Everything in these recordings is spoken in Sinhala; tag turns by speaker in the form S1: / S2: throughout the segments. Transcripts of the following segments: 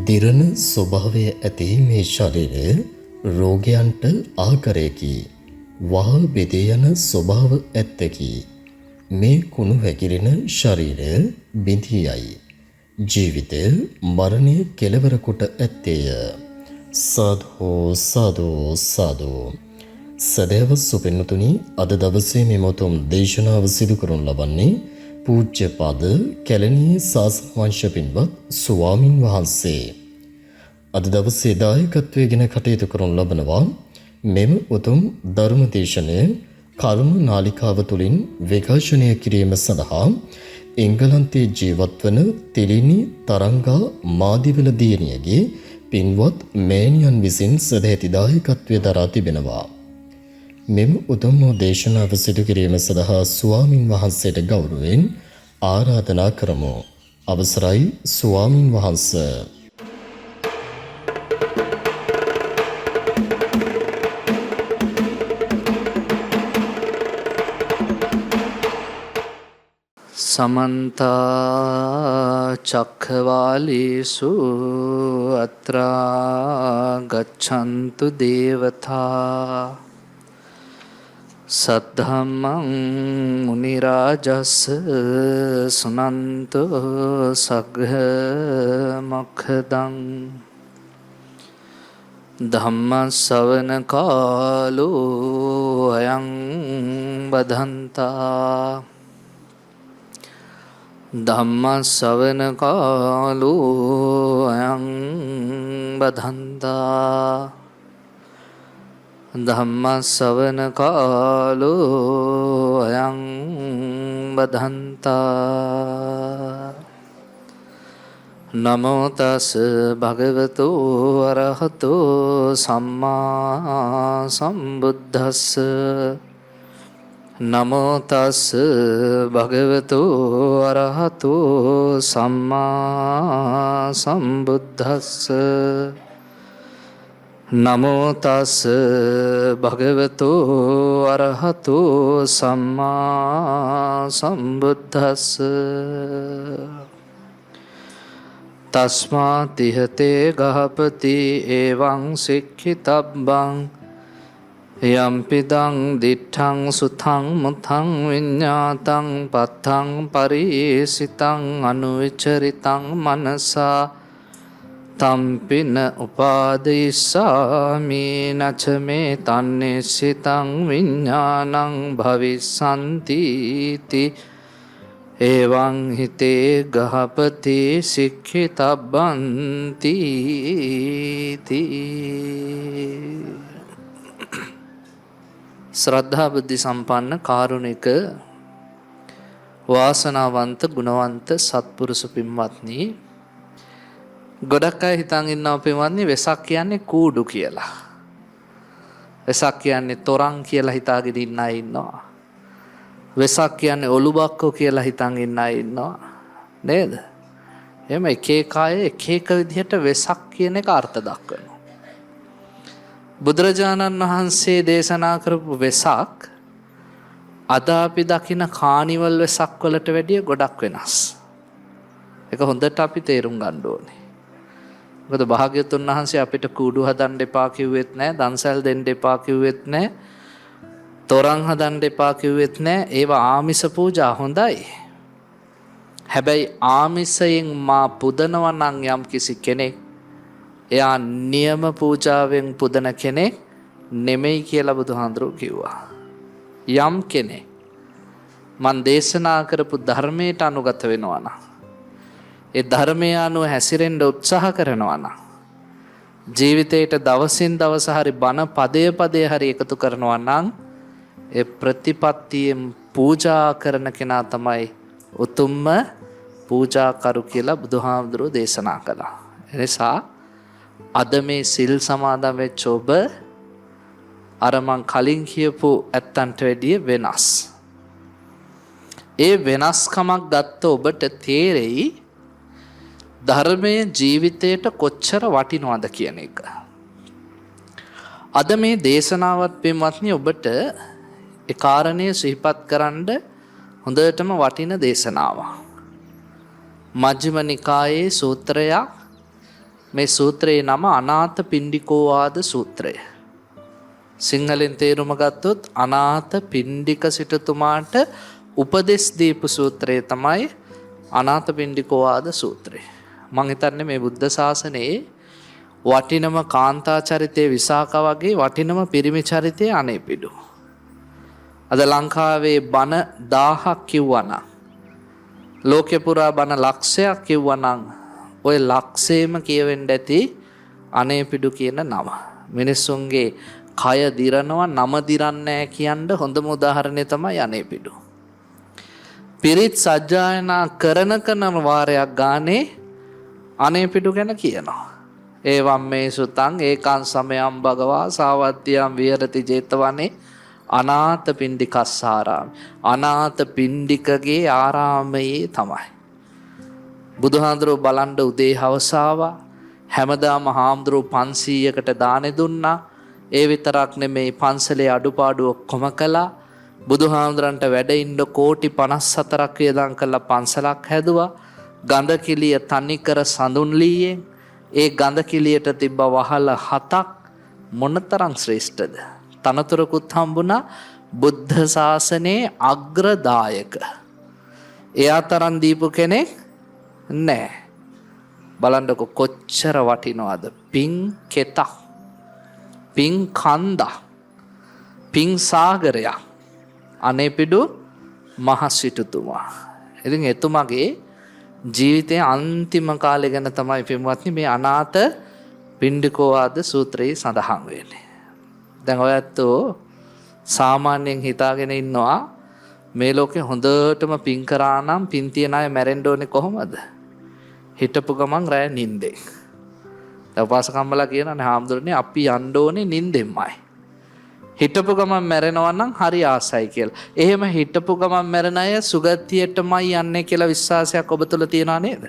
S1: දිරණ ස්වභාවය ඇති මේ ශරීරය රෝගයන්ට ආකරයකි. වහ බෙදේ යන ස්වභාව ඇත්තකි. මේ කුණු වැగిරෙන ශරීරය බිඳියයි. ජීවිතය මරණය කෙලවර කොට ඇත්තේය. සාධෝ සාධෝ සාධෝ. සදහව සුපින්නතුනි, අද දවසේ මේ මොතුම් දේශනාව සිදු කරනු ලබන්නේ පූජ්‍යපද කැලණියේ ශාසන වංශ පින්වත් ස්වාමින් වහන්සේ. අද දවසේ දායකත්වයෙන් කටයුතු කරනු ලබනවා මෙම උතුම් ධර්ම දේශනය කරුණ නාලිකාව තුලින් විකාශනය කිරීම සඳහා එංගලන්තයේ ජීවත් වන තිලිනි තරංගා මාදිවල දියණියගේ පින්වත් මෑණියන් විසින් සදැහැති දායකත්වය දරා තිබෙනවා. මෙම උතුම් දේශනාව සිදු කිරීම සඳහා ස්වාමින් වහන්සේට ගෞරවයෙන් ආරාධනා කරමු. අවසරයි ස්වාමින් වහන්සේ.
S2: සමන්ත චක්ඛවාලේසු අත්‍රා ගච්ඡන්තු දේවතා සද්ධම්මං මුනි රාජස් සුනන්තෝ සග්ග මොක්ඛදං ධම්ම ශ්‍රවණ කාලෝ අයං බදන්තා ධම්ම ශ්‍රවණ කාලෝ අයං බදන්තා ධම්ම ශ්‍රවණ කාලෝ අයං බදන්තා. නමෝ තස් භගවතු අරහතෝ සම්මා සම්බුද්දස්ස. නමෝ තස් භගවතු අරහතෝ සම්මා සම්බුද්දස්ස. නමෝ තස් භගවතු අරහතෝ සම්මා සම්බුද්දස්ස. තස්මා තිහතේ ගහපති එවං සික්ඛිතබ්බං යම්පිදං දිඨං සුතං මුතං විඤ්ඤාතං පත්තං පරිසිතං අනුවිචරිතං මනසා තම්පින උපාදිස්සාමි නචමේ තන්නේසිතං විඤ්ඤාණං භවිස්සන්ති ති එවං හිතේ ගහපති සික්ඛිතබ්බන්ති තී. ශ්‍රද්ධා බුද්ධ සම්පන්න කාරුණික වාසනාවන්ත ගුණවන්ත සත්පුරුෂ පින්වත්නි, ගොඩක් අය හිතන් ඉන්නවා පින්වත්නි වෙසක් කියන්නේ කූඩු කියලා. වෙසක් කියන්නේ තොරන් කියලා හිතාගෙන ඉන්න අය ඉන්නවා. වෙසක් කියන්නේ ඔලුබක්කෝ කියලා හිතන් ඉන්න අය ඉන්නවා නේද? එහෙම එක එක අය එක එක විදිහට වෙසක් කියන එක අර්ථ දක්වනවා. බුදුරජාණන් වහන්සේ දේශනා කරපු වෙසක් අද අපි දකින කානිවල් වෙසක් වලට වැඩිය ගොඩක් වෙනස්. ඒක හොඳට අපි තේරුම් ගන්න ඕනේ. මොකද භාග්‍යවතුන් වහන්සේ අපිට කූඩු හදන්න එපා කිව්වෙත් නැහැ, දන්සල් දෙන්න එපා කිව්වෙත් නැහැ, තොරන් හදන්න එපා කිව්වෙත් නැහැ. ඒවා ආමිස පූජා හොඳයි. හැබැයි ආමිසයෙන් මා පුදනවා නම් යම් කිසි කෙනෙක්, එයා නියම පූජාවෙන් පුදන කෙනෙක් නෙමෙයි කියලා බුදුහාඳුරෝ කිව්වා. යම් කෙනෙක් මන් දේශනා කරපු ධර්මයට අනුගත වෙනවා නම්, ඒ ධර්මය අනුව හැසිරෙන්න උත්සාහ කරනවා නම්, ජීවිතේට දවසින් දවස හරි බණ පදය පදය හරි එකතු කරනවා නම්, ඒ ප්‍රතිපත්තියෙන් පූජා කරන කෙනා තමයි උතුම්ම පූජාකරු කියලා බුදුහාමුදුරුවෝ දේශනා කළා. එනිසා අද මේ සිල් සමාදන් වෙච්ච ඔබ අර මං කලින් කියපු ඇත්තන්ට වැඩිය වෙනස්. ඒ වෙනස්කමක් ගත්ත ඔබට තේරෙයි ධර්මයේ ජීවිතයට කොච්චර වටිනවද කියන එක. අද මේ දේශනාවත් පින්වත්නි ඔබට ඒ කාරණය සිහිපත් කරන්න හොඳටම වටින දේශනාවක්. මජ්ක්‍ධිම නිකායේ සූත්‍රයක් මේ සූත්‍රයේ නම අනාථ පිණ්ඩිකෝවාද සූත්‍රය. සිංහලෙන් තේරුම ගත්තොත් අනාථ පිණ්ඩික සිටුතුමාට උපදෙස් දීපු සූත්‍රය තමයි අනාථ පිණ්ඩිකෝවාද සූත්‍රය. මං හිතන්නේ මේ බුද්ධ ශාසනයේ වටිනම කාන්තා චරිතයේ විසාක වගේ වටිනම පිරිමි චරිතයේ අනේපිඩු. අද ලංකාවේ බණ 1000ක් කිව්වනම් ලෝකේ පුරා බණ ලක්ෂයක් කිව්වනම් ඔය ලක්ෂේම කියවෙන්න ඇති අනේපිඩු කියන නම. මිනිස්සුන්ගේ කය දිරනවා නම දිරන්නේ නැහැ කියන්න හොඳම උදාහරණය තමයි අනේපිඩු. පිරිත් සජ්ජායනා කරන වාරයක් ගානේ අනේපිඩු ගැන කියනවා. ඒවම් මේ සුතං ඒකං සමයං භගවා සාවත්තියං විහෙරති 제තවනේ අනාථ පිණ්ඩිකස්සාරාම. අනාථ පිණ්ඩිකගේ ආරාමයේ තමයි. බුදුහාඳුරෝ බලන්න උදේ හවසාවා හැමදාම හාමුදුරුවෝ 500කට දානෙ දුන්නා. ඒ විතරක් නෙමෙයි පන්සලේ අඩුපාඩු ඔක්කොම කළා. බුදුහාමුදුරන්ට වැඩ ඉන්න කෝටි 54ක් වියදම් කළා පන්සලක් හැදුවා. ගඳ කිලිය තනිකර සඳුන් ලීයෙන් ඒ ගඳ කිලියට තිබ්බ වහල 7ක් මොනතරම් ශ්‍රේෂ්ඨද. තනතුරකුත් හම්බුණා බුද්ධ ශාසනයේ අග්‍රදායක. එයා තරම් දීපු කෙනෙක් නැහැ. බලන්නකො කොච්චර වටිනවද. පින් කෙතක්, පින් කන්දක්, පින් සාගරයක් අනේපිඩු මහ සිටුතුමා. ඉතින් එතුමාගේ ජීවිතයේ අන්තිම කාලය ගැන තමයි පින්වත්නි මේ අනාථ පිණ්ඩිකෝවාද සූත්‍රයේ සඳහන් වෙන්නේ. දැන් ඔයත් සාමාන්‍යයෙන් හිතාගෙන ඉන්නවා මේ ලෝකේ හොඳටම පින් කරා නම් පින් තියන අය මැරෙන්න ඕනේ කොහොමද? හිටපු ගමන් රැ නිින්දෙන්. උපාසකම්මලා කියනනේ හාමුදුරනේ අපි යන්න ඕනේ නිින්දෙන්මයි. හිටපු ගමන් මැරෙනවා නම් හරි ආසයි කියලා. එහෙම හිටපු ගමන් මැරෙන අය සුගතියටමයි යන්නේ කියලා විශ්වාසයක් ඔබ තුල තියනා නේද?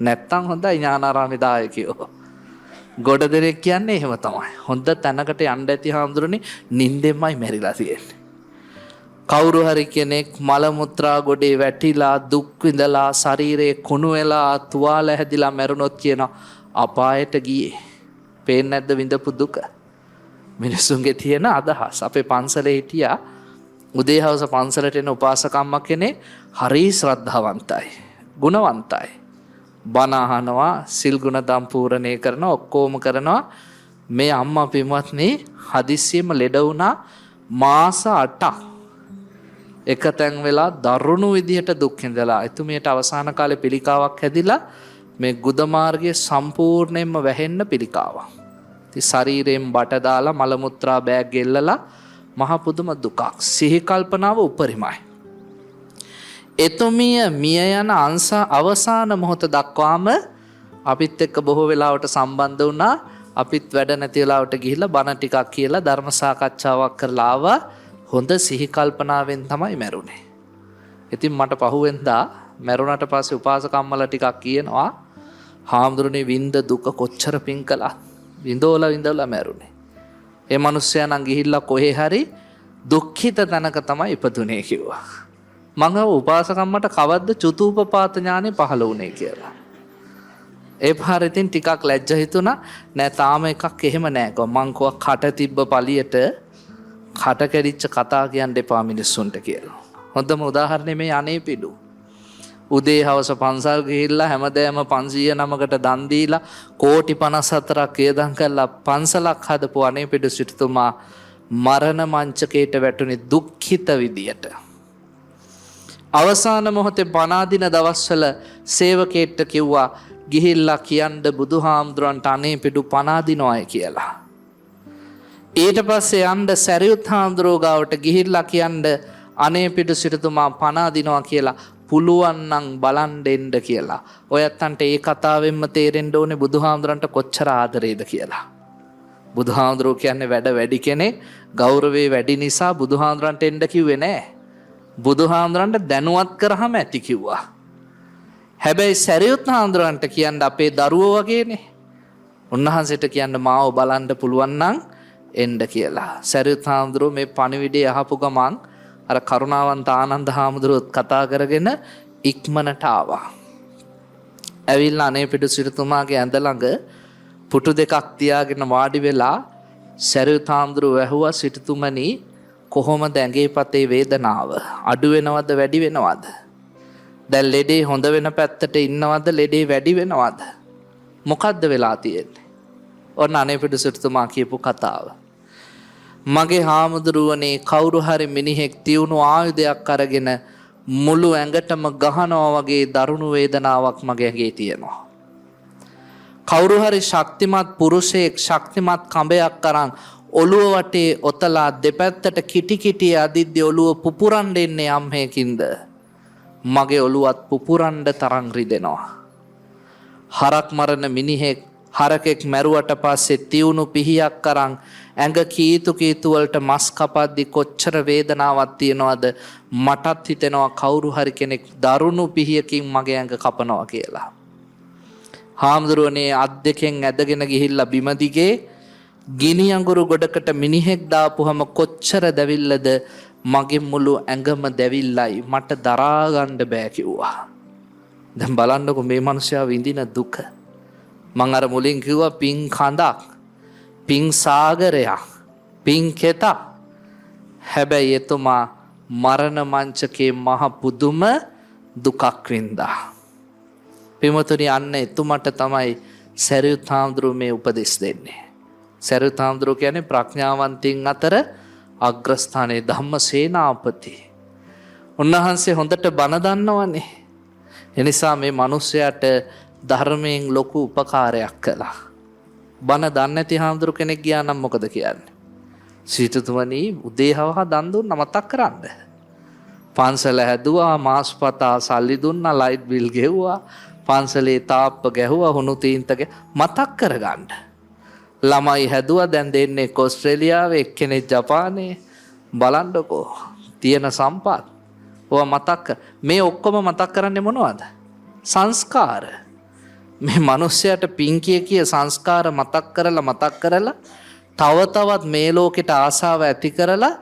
S2: නැත්තම් හොඳයි ඥානාරාමේ දායකයෝ. ගොඩ දෙනෙක් කියන්නේ එහෙම තමයි. හොඳ තැනකට යන්න ඇති හාමුදුරනේ නිින්දෙන්මයි මැරිලා තියෙන්නේ. කවුරු හරි කෙනෙක් මල මුත්‍රා ගොඩේ වැටිලා දුක් විඳලා ශරීරේ කුණු වෙලා තුවාල හැදිලා මැරුණොත් කියන අපායට ගියේ. පේන්නේ නැද්ද විඳපු දුක? මිනිසුන්ගේ තියෙන අදහස්. අපේ පන්සලේ හිටියා උදේ හවස පන්සලට එන උපාසකම්ම කෙනෙක් හරි ශ්‍රද්ධාවන්තයි, ගුණවන්තයි. බණ අහනවා, සිල් ගුණ දම් පූර්ණේ කරනවා, ඔක්කොම කරනවා. මේ අම්මා පින්වත්නි හදිස්සියෙම ලෙඩ වුණා මාස 8ක්. එකතෙන් වෙලා දරුණු විදිහට දුක් විඳලා එතුමියට අවසාන කාලේ පිළිකාවක් හැදිලා මේ ගුද මාර්ගයේ සම්පූර්ණයෙන්ම වැහෙන්න පිළිකාවක්. ඉතින් ශරීරයෙන් බට දාලා මල මුත්‍රා බෑග් ගෙල්ලලා මහ පුදුම දුකක්. සිහි කල්පනාව උපරිමයි. එතුමිය මිය යන අවසාන මොහොත දක්වාම අපිත් එක්ක බොහෝ වෙලාවට සම්බන්ධ වුණා. අපිත් වැඩ නැති වෙලාවට ගිහිල්ලා බණ ටිකක් කියලා ධර්ම සාකච්ඡාවක් කරලා ආවා. හොඳ සිහි කල්පනාවෙන් තමයි මැරුණේ. ඉතින් මට පහුවෙන්දා මැරුණට පස්සේ උපාසකම්මලා ටිකක් කියනවා හාමුදුරනේ විඳ දුක කොච්චර පිං කළා. විඳවලා මැරුණේ. ඒ මිනිස්සයා නම් ගිහිල්ලා කොහේ හරි දුක්ඛිත තැනක තමයි ඉපදුනේ කිව්වා. මම උපාසකම්මට කවද්ද චුතූපපාත ඥානෙ පහළ වුණේ කියලා. ඒ පාරෙන් ටිකක් ලැජ්ජ හිතුණා. නෑ තාම එකක් එහෙම නෑ කො මං කොක් කට තිබ්බ පළියට කට කැඩිච්ච කතා කියන්න එපා මිනිස්සුන්ට කියලා. හොඳම උදාහරණය මේ අනේපිඩු. උදේ හවස පන්සල් ගිහිල්ලා හැමදේම 509කට දන් දීලා කෝටි 54ක් වේදම් කරලා පන්සලක් හදපු අනේපිඩු සිටුතුමා මරණ මංචකයට වැටුනේ දුක්ඛිත විදියට. අවසාන මොහොතේ පනාදින දවස්වල සේවකයෙක්ට කිව්වා ගිහිල්ලා කියන්න බුදුහාමුදුරන්ට අනේපිඩු පනාදිනවයි කියලා. ඊට පස්සේ යන්න සරියුත් හාමුදුරුවෝ ගාවට ගිහිල්ලා කියන්න අනේපිඩු සිටුතුමා පනාදිනවා කියලා පුළුවන් නම් බලන් දෙන්න කියලා. ඔයත්තන්ට ඒ කතාවෙන්ම තේරෙන්න ඕනේ බුදුහාමුදුරන්ට කොච්චර ආදරේද කියලා. බුදුහාමුදුරුවෝ කියන්නේ වැඩ වැඩි කෙනෙක්, ගෞරවේ වැඩි නිසා බුදුහාමුදුරන්ට එන්න කිව්වේ නෑ. බුදුහාමුදුරන්ට දැනුවත් කරාම ඇති කිව්වා. හැබැයි සරියුත් හාමුදුරන්ට කියන්න අපේ දරුවෝ වගේනේ. උන්වහන්සේට කියන්න මාව බලන්න පුළුවන් නම් එන්න කියලා. සරියුත් හාමුදුරුවෝ මේ පණිවිඩය අහපු ගමන් අර කරුණාවන්ත ආනන්ද හාමුදුරුවෝත් කතා කරගෙන ඉක්මනට ආවා. ඇවිල්ලා අනේපිඩු සිටුතුමාගේ ඇඳ ළඟ පුටු දෙකක් තියාගෙන වාඩි වෙලා සරියුත් හාමුදුරුවෝ ඇහුවා සිටුතුමනි කොහොමද ඇඟේ පතේ වේදනාව? අඩු වෙනවද වැඩි වෙනවද? දැන් ලෙඩේ හොඳ වෙන පැත්තට ඉන්නවද ලෙඩේ වැඩි වෙනවද? මොකද්ද වෙලා තියෙන්නේ? ඔන්න අනේපිඩු සිටුතුමා කියපු කතාව. මගේ හාමුදුරුවනේ කවුරු හරි මිනිහෙක් තියුණු ආයුධයක් අරගෙන මුළු ඇඟටම ගහනවා වගේ දරුණු වේදනාවක් මගේ ඇඟේ තියෙනවා. කවුරු හරි ශක්තිමත් පුරුෂයෙක් ශක්තිමත් කඹයක් අරන් ඔළුව වටේ ඔතලා දෙපැත්තට කිටි කිටි අදිද්දි ඔළුව පුපුරන් දෙන්නේ යම් හේකින්ද මගේ ඔළුවත් පුපුරන්න තරම් රිදෙනවා. හරක් මරන මිනිහෙක් හරකෙක් මැරුවට පස්සේ තියුණු පිහියක් අරන් ඇඟ කීතු කීතු වලට මස් කපද්දි කොච්චර වේදනාවක් තියනවද මටත් හිතෙනවා කවුරු හරි කෙනෙක් දරුණු පිහියකින් මගේ ඇඟ කපනවා කියලා. හාමුදුරුවනේ අත් දෙකෙන් ඇදගෙන ගිහිල්ලා බිම දිගේ ගිනි අඟුරු ගොඩකට මිනිහෙක් දාපුවම කොච්චර දැවිල්ලද මගේ මුළු ඇඟම දැවිල්ලයි මට දරා ගන්න බෑ කිව්වා. දැන් බලන්නකො මේ මිනිසයා විඳින දුක. මං අර මුලින් කිව්වා පිං කඳක් පිං සාගරයක් පිං කෙතක්. හැබැයි එතුමා මරණ මංචකේ මහ පුදුම දුකක් වින්දා. පින්වතුනි අන්න එතුමට තමයි සරියුත් හාමුදුරුවෝ මේ උපදෙස් දෙන්නේ. සරියුත් හාමුදුරුවෝ කියන්නේ ප්‍රඥාවන්තයින් අතර අග්‍රස්ථානයේ ධම්මසේනාපති. උන්වහන්සේ හොඳට බණ දන්නවනේ. එනිසා මේ මිනිසයාට ධර්මයෙන් ලොකු උපකාරයක් කළා. බණ දන්නේ නැති හාමුදුරු කෙනෙක් ගියා නම් මොකද කියන්නේ? සීතුතුමනි උදේ හවහා දන් දුන්න මතක් කරන්න. පන්සල හැදුවා මාස්පතා සල්ලි දුන්නා ලයිට් බිල් ගෙව්වා පන්සලේ තාප්ප ගැහුවා හුණු තීන්තක මතක් කරගන්න. ළමයි හැදුවා දැන් දෙන්නේ ඕස්ට්‍රේලියාවේ එක්කෙනෙක් ජපානයේ. බලන්නකෝ තියෙන සම්පත්. ඔය මතක් මේ ඔක්කොම මතක් කරන්නේ මොනවද? සංස්කාර. මේ මිනිස්සයාට පිං කිය සංස්කාර මතක් කරලා තව තවත් මේ ලෝකෙට ආසාව ඇති කරලා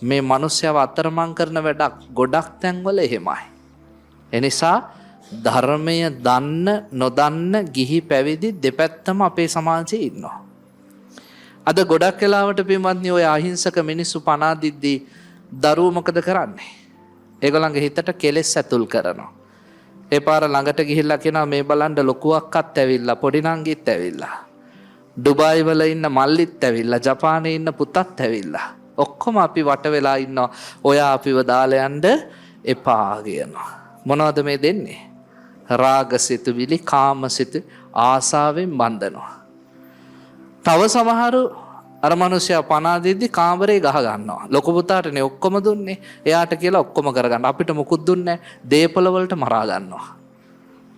S2: මේ මිනිස්සයව අතරමං කරන වැඩක් ගොඩක් තැන්වල එහෙමයි. එනිසා ධර්මය දන්න නොදන්න ගිහි පැවිදි දෙපැත්තම අපේ සමාජයේ ඉන්නවා. අද ගොඩක් වෙලාවට පින්වත්නි ඔය අහිංසක මිනිස්සු පණ අදිද්දී දරුවෝ මොකද කරන්නේ? ඒගොල්ලන්ගේ හිතට කෙලෙස් ඇතුල් කරනවා. ඒ පාර ළඟට ගිහිල්ලා කියනවා මේ බලන්න ලොකුවක්වත් ඇවිල්ලා පොඩි නංගිත් ඇවිල්ලා. ඩුබායි වල ඉන්න මල්ලිත් ඇවිල්ලා ජපානයේ ඉන්න පුතත් ඇවිල්ලා. ඔක්කොම අපි වට වෙලා ඉන්නවා. ඔයා අපිව දාලා යන්න එපා කියනවා. මොනවද මේ දෙන්නේ? රාගසිතුවිලි කාමසිත ආසාවෙන් බඳිනවා. තව සමහරු අර මිනිස්සයා පණ දෙද්දි කාමරේ ගහ ගන්නවා. ලොකු පුතාටනේ ඔක්කොම දුන්නේ. එයාට කියලා ඔක්කොම කරගන්න. අපිට මොකුත් දුන්නේ නැහැ. දේපල වලට මරා ගන්නවා.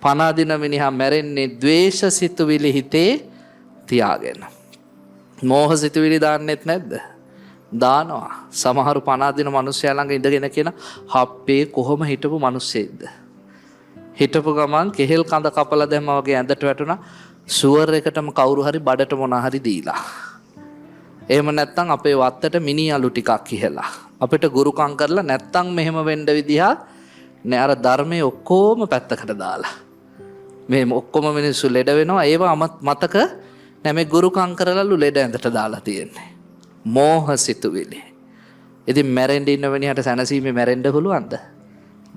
S2: පණ දින මිනිහා මැරෙන්නේ ද්වේෂසිතුවිලි හිතේ තියාගෙන. මෝහසිතුවිලි දාන්නෙත් නැද්ද? දානවා. සමහරු පණ දින මිනිස්සයා ළඟ ඉඳගෙන කියන හප්පේ කොහොම හිටපු මිනිස්සෙක්ද? හිටපු ගමන් කෙහෙල් කඳ කපලා දැම්මා වගේ ඇඳට වැටුණා. සුවර් එකටම කවුරු හරි බඩට මොන හරි දීලා. එහෙම නැත්නම් අපේ වත්තට මිනි අලු ටිකක් ඉහලා. අපිට ගුරුකම් කරලා නැත්නම් මෙහෙම වෙන්න විදිහක් නෑ. අර ධර්මයේ ඔක්කොම පැත්තකට දාලා. මේ ඔක්කොම මිනිස්සු ලෙඩ වෙනවා. ඒවා මතක නෑ මේ ගුරුකම් කරලාලු ලෙඩ ඇඳට දාලා තියෙන්නේ. මෝහසිතුවිලි. ඉතින් මැරෙන්න ඉන්න වෙනියට සැනසීමේ මැරෙන්න පුළුවන්ද?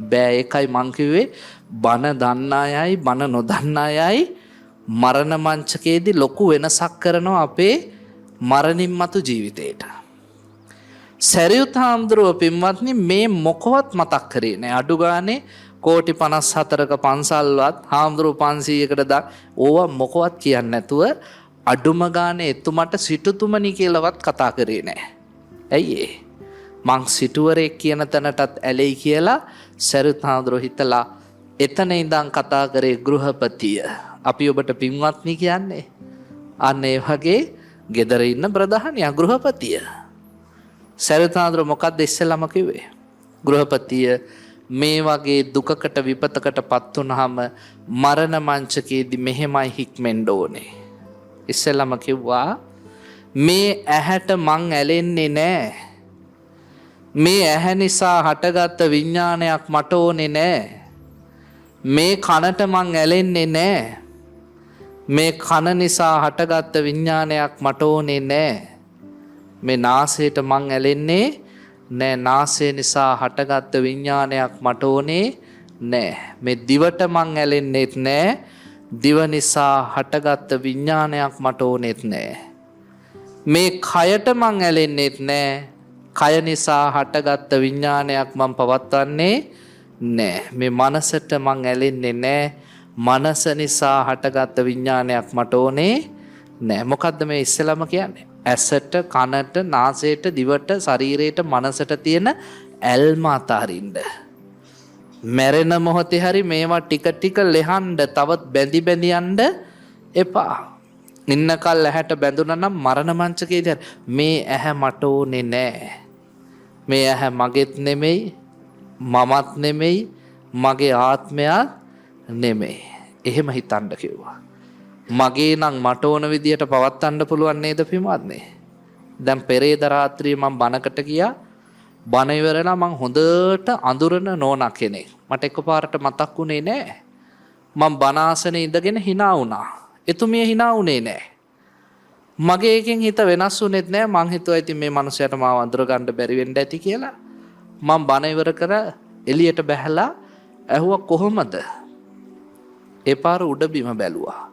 S2: බෑ. ඒකයි මං කිව්වේ බන දන්න අයයි බන නොදන්න අයයි මරණ මංචකයේදී ලොකු වෙනසක් කරනවා අපේ මරණින් මතු ජීවිතේට. සරියුත් හාමුදුරුවෝ පින්වත්නි මේ මොකවත් මතක් කරේ නෑ. අඩු ගානේ කෝටි 54ක පන්සල්වත් හාමුදුරුවෝ 500කට දා ඕවා මොකවත් කියන්නේ නැතුව අඩුම ගානේ එතුමට සිටුතුමනි කියලාවත් කතා කරේ නෑ. ඇයි ඒ? මං සිටුවරේ කියන තැනටත් ඇලෙයි කියලා සරියුත් හාමුදුරුවෝ හිතලා එතන ඉඳන් කතා කරේ ගෘහපතිය. අපි ඔබට පින්වත්නි කියන්නේ අන්න ඒ වගේ ගෙදර ඉන්න ප්‍රධානියා ගෘහපතිය. සරියුත් හාමුදුරුවෝ මොකක්ද ඉස්සෙල්ලාම කිව්වේ? ගෘහපතිය මේ වගේ දුකකට විපතකට පත් වුනහම මරණ මංචකයේදී මෙහෙමයි හික්මෙන්න ඕනේ. ඉස්සෙල්ලාම කිව්වා මේ ඇහැට මං ඇලෙන්නේ නෑ. මේ ඇහැ නිසා හටගත්ත විඥානයක් මට ඕනේ නෑ. මේ කනට මං ඇලෙන්නේ නෑ. මේ කන නිසා හටගත්ත විඤ්ඤාණයක් මට ඕනේ නෑ. මේ නාසයට මං ඇලෙන්නේ නෑ. නාසය නිසා හටගත්ත විඤ්ඤාණයක් මට ඕනේ නෑ. මේ දිවට මං ඇලෙන්නේත් නෑ. දිව නිසා හටගත්ත විඤ්ඤාණයක් මට ඕනෙත් නෑ. මේ කයට මං ඇලෙන්නේත් නෑ. කය නිසා හටගත්ත විඤ්ඤාණයක් මං පවත්වන්නේ නෑ. මේ මනසට මං ඇලෙන්නේ නෑ. මනස නිසා හටගත්ත විඤ්ඤාණයක් මට ඕනේ නෑ. මොකද්ද මේ ඉස්සෙල්ලාම කියන්නේ? ඇසට, කනට, නාසයට, දිවට, ශරීරයට, මනසට තියෙන ඇල්ම අතහරින්න. මැරෙන මොහොතේ හරි මේවා ටික ටික ලෙහන්න, තවත් බැඳි බැඳි යන්න එපා. ඉන්නකල් ඇහැට බැඳුනා නම් මරණ මංචකයේදී මේ ඇහැ මට ඕනේ නෑ. මේ ඇහැ මගේත් නෙමෙයි, මමත් නෙමෙයි, මගේ ආත්මයක් නෙමෙයි. එහෙම හිතන්න කිව්වා. මගේ නම් මට ඕන විදියට පවත්වන්න පුළුවන් නේද පින්වත්නි? දැන් පෙරේද රාත්‍රියේ මම බණකට ගියා. බණ ඉවරලා මං හොඳට අඳුරන නෝනා කෙනෙක්. මට එකපාරට මතක් වුණේ නෑ. මම බණ ආසනේ ඉඳගෙන hina වුණා. එතුමිය hina වුණේ නෑ. මගේ එකෙන් හිත වෙනස් වුණෙත් නෑ. මං හිතුවා ඉතින් මේ මනුස්සයාට මාව අඳුර ගන්න බැරි වෙන්න ඇති කියලා. මම බණ ඉවර කර එළියට බැහැලා ඇහුවා කොහොමද? ඒ පාර උඩ බිම බැලුවා.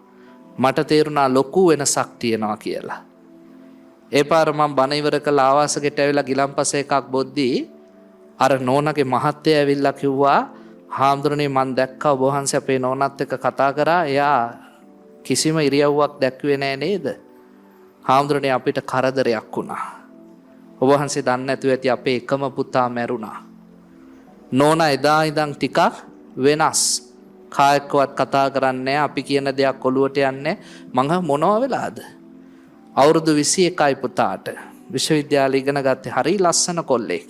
S2: මට තේරුණා ලොකු වෙනසක් තියෙනවා කියලා. ඒ පාර මම බණ ඉවර කළා ආවාසගෙට ඇවිල්ලා ගිලම්පස එකක් බොද්දී අර නෝනාගේ මහත්තයා ඇවිල්ලා කිව්වා හාමුදුරනේ මං දැක්කා ඔබ වහන්සේ අපේ නෝනාත් එක්ක කතා කරා. එයා කිසිම ඉරියව්වක් දැක්ුවේ නෑ නේද? හාමුදුරනේ අපිට කරදරයක් වුණා. ඔබ වහන්සේ දන්නේ නැතුව ඇති අපේ එකම පුතා මැරුණා. නෝනා එදා ඉඳන් ටිකක් වෙනස්. කායකවත් කතා කරන්නේ අපි කියන දෙයක් ඔළුවට යන්නේ. මං මොනවා වෙලාද? අවුරුදු 21යි පුතාට. විශ්වවිද්‍යාලය ඉගෙන ගත්තේ. හරි ලස්සන කොල්ලෙක්.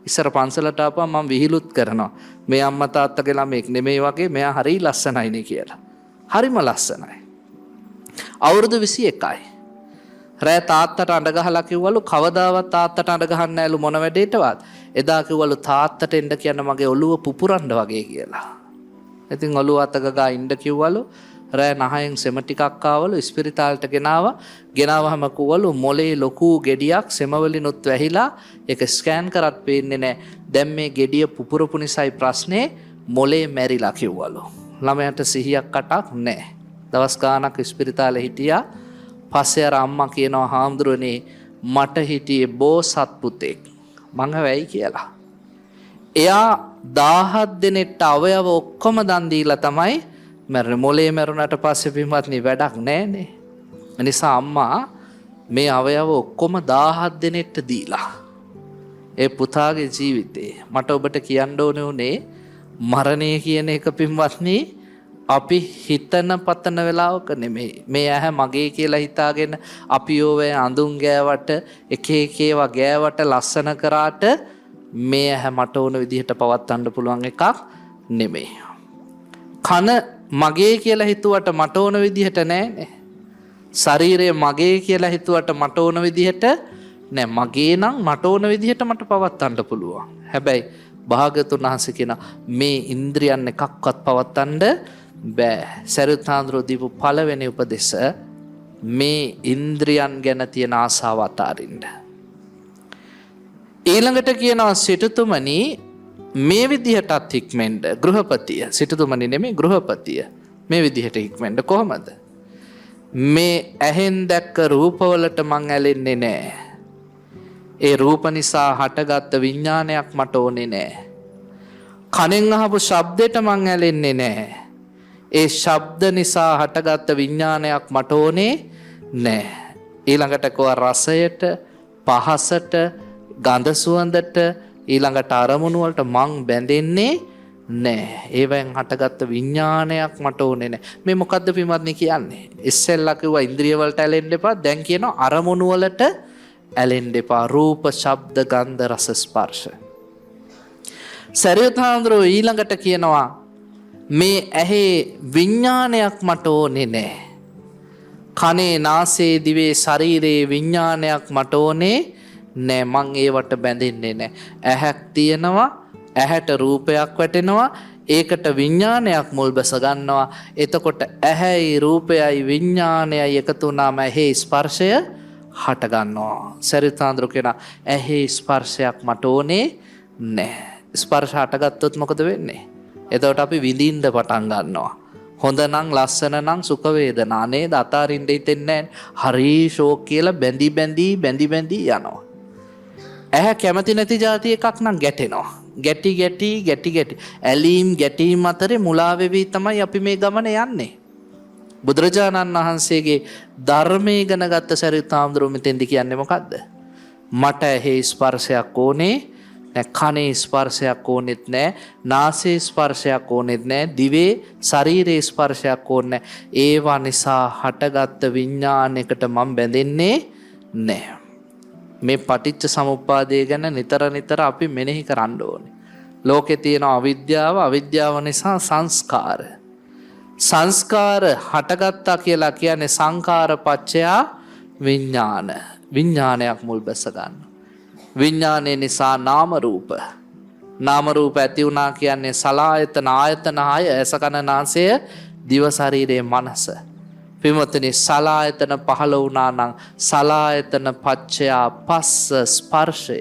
S2: ඉස්සර පන්සලට ආපුවම මම විහිළුත් කරනවා. මේ අම්මා තාත්තගේ ළමෙක් නෙමෙයි වගේ මෙයා හරි ලස්සනයිනේ කියලා. හරිම ලස්සනයි. අවුරුදු 21යි. රෑ තාත්තට අඬ ගහලා කිව්වලු කවදාවත් තාත්තට අඬ ගහන්නේ නැලු මොන වැඩේටවත්. එදා කිව්වලු තාත්තට එන්න කියන මගේ ඔළුව පුපුරන්න වගේ කියලා. ඉතින් ඔළුව අතගගා ඉන්න කිව්වලු. රෑ 9න් සෙම ටිකක් ආවලු ඉස්පිරිතාලට ගෙනාවහම කිව්වලු මොලේ ලොකු ගෙඩියක් සෙමවලිනුත් වැහිලා ඒක ස්කෑන් කරත් පේන්නේ නැහැ. දැන් මේ ගෙඩිය පුපුරපු නිසායි ප්‍රශ්නේ මොලේ මැරිලා කිව්වලු. ළමයාට සිහියක් කටක් නැහැ. දවස් ගාණක් ඉස්පිරිතාලේ හිටියා. පස්සේ අර අම්මා කියනවා හාමුදුරනේ මට හිටියේ බෝසත් පුතෙක්. මං වෙයි කියලා. එයා 17 දිනෙට අවයව ඔක්කොම දන් දීලා තමයි මැරුණේ. මොලේ මැරුණාට පස්සේ පින්වත්නි වැඩක් නැහනේ. ඒ නිසා අම්මා මේ අවයව ඔක්කොම 17 දිනෙට දීලා ඒ පුතාගේ ජීවිතේ මට ඔබට කියන්න ඕනේ උනේ මරණය කියන එක පින්වත්නි අපි හිතන පතන වෙලාවක නෙමෙයි. මේ ඇහැ මගේ කියලා හිතාගෙන අපි ඕවේ අඳුන් ගෑවට එක එක ඒවා ගෑවට ලස්සන කරාට මේ ඇහැ මට ඕන විදිහට පවත්වන්න පුළුවන් එකක් නෙමෙයි. කන මගේ කියලා හිතුවට මට ඕන විදිහට නෑනේ. ශරීරය මගේ කියලා හිතුවට මට ඕන විදිහට නෑ. මගේ නම් මට ඕන විදිහට මට පවත්වන්න පුළුවන්. හැබැයි භාග්‍යතුන් වහන්සේ කියන මේ ඉන්ද්‍රියන් එකක්වත් පවත්වන්න බෑ. සරියුත් හාමුදුරුවෝ දීපු පළවෙනි උපදෙස මේ ඉන්ද්‍රියන් ගැන තියෙන ආසාව අතාරින්න. ඊළඟට කියනවා සිටුතුමනි මේ විදිහටත් හික්මෙන්න. ගෘහපතිය සිටුතුමනි නෙමෙයි ගෘහපතිය මේ විදිහට හික්මෙන්න කොහොමද? මේ ඇහෙන් දැක්ක රූපවලට මං ඇලෙන්නේ නෑ. ඒ රූප නිසා හටගත්ත විඥානයක් මට ඕනේ නෑ. කනෙන් අහපු ශබ්දෙට මං ඇලෙන්නේ නෑ. ඒ ශබ්ද නිසා හටගත්ත විඥානයක් මට ඕනේ නෑ. ඊළඟට කෝ රසයට, පහසට, ගඳ සුවඳට, ඊළඟට අරමුණු වලට මං බැඳෙන්නේ නෑ. ඒවෙන් හටගත්ත විඥානයක් මට ඕනේ නෑ. මේ මොකද්ද පින්වත්නි කියන්නේ? ඉස්සෙල්ලා කිව්වා ඉන්ද්‍රිය වලට ඇලෙන්න එපා. දැන් කියනවා අරමුණු වලට ඇලෙන්න එපා. රූප, ශබ්ද, ගන්ධ, රස, ස්පර්ශ. සරියුත් හාමුදුරුවෝ ඊළඟට කියනවා මේ ඇහි විඥානයක් මට ඕනේ නෑ. කනේ, නාසයේ, දිවේ, ශරීරයේ විඥානයක් මට ඕනේ නෑ. මං ඒවට බැඳෙන්නේ නෑ. ඇහක් තියෙනවා, ඇහැට රූපයක් වැටෙනවා. ඒකට විඥානයක් මුල් බැස ගන්නවා. එතකොට ඇහැයි රූපයයි විඥානයයි එකතු වුණාම ඇහි ස්පර්ශය හට ගන්නවා. සරිතාන්දරු කියන ඇහි ස්පර්ශයක් මට ඕනේ නැහැ. ස්පර්ශ හටගත්තොත් මොකද වෙන්නේ? එතකොට අපි විඳින්න පටන් ගන්නවා. හොඳ නම් ලස්සන නම් සුඛ වේදනා නේද? අතාරින්න හිතෙන්නේ නැහැ. හරි ෂෝක් කියලා බැඳි යනවා. ඇහැ කැමති නැති જાති එකක් නම් ගැටෙනවා. ගැටි ඇලීම් ගැටීම් අතරේ මුලා වෙවි තමයි අපි මේ ගමන යන්නේ. බුදුරජාණන් වහන්සේගේ ධර්මයේ ඉගෙන ගත්ත සරියුත් හාමුදුරුවෝ මෙතෙන්දි කියන්නේ මොකද්ද? මට ඇහි ස්පර්ශයක් ඕනේ නැහැ, කනේ ස්පර්ශයක් ඕනෙත් නැහැ, නාසයේ ස්පර්ශයක් ඕනෙත් නැහැ, දිවේ ශරීරයේ ස්පර්ශයක් ඕනේ නැහැ. ඒවා නිසා හටගත්ත විඥානයකට මම බැඳෙන්නේ නැහැ. මේ පටිච්ච සමුප්පාදය ගැන නිතර අපි මෙනෙහි කරන්න ඕනේ. ලෝකේ තියෙන අවිද්‍යාව නිසා සංස්කාර හටගත්තා කියලා කියන්නේ සංකාර පච්චයා විඥාන. විඥානයක් මුල් බැස ගන්න. විඥානය නිසා නාම රූප ඇති වුණා කියන්නේ සලආයතන ආයතන 6 ඇස කන නාසය දිව ශරීරයේ මනස. පින්වත්නි සලආයතන පහළ වුණා නම් සලආයතන පච්චයා පස්ස ස්පර්ශය.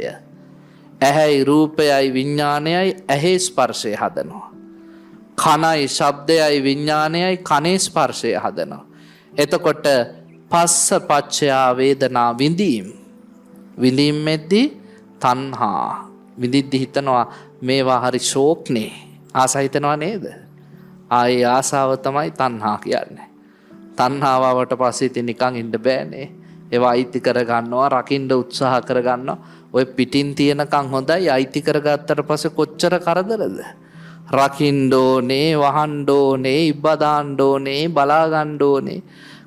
S2: ඇහැයි රූපයයි විඥානයයි ඇහි ස්පර්ශය හදනවා. කනයි ශබ්දයයි විඥානයයි කනේ ස්පර්ශය හදනවා. එතකොට පස්ස පච්චයා වේදනා විඳීමෙද්දී තණ්හා විඳිද්දි හිතනවා මේවා හරි ෂෝක්නේ. ආසයි හිතනවා නේද? ආයේ ආසාව තමයි තණ්හා කියන්නේ. තණ්හාවට පස්සේ ඉතින් නිකන් ඉන්න බෑනේ. ඒවා අයිති කරගන්නවා, රකින්න උත්සාහ කරගන්නවා. ඔය පිටින් තියනකන් හොඳයි, අයිති කරගත්තට පස්සේ කොච්චර කරදරද? රකින්න ඕනේ, වහන්න ඕනේ, ඉබ්බදාන්න ඕනේ, බලා ගන්න ඕනේ,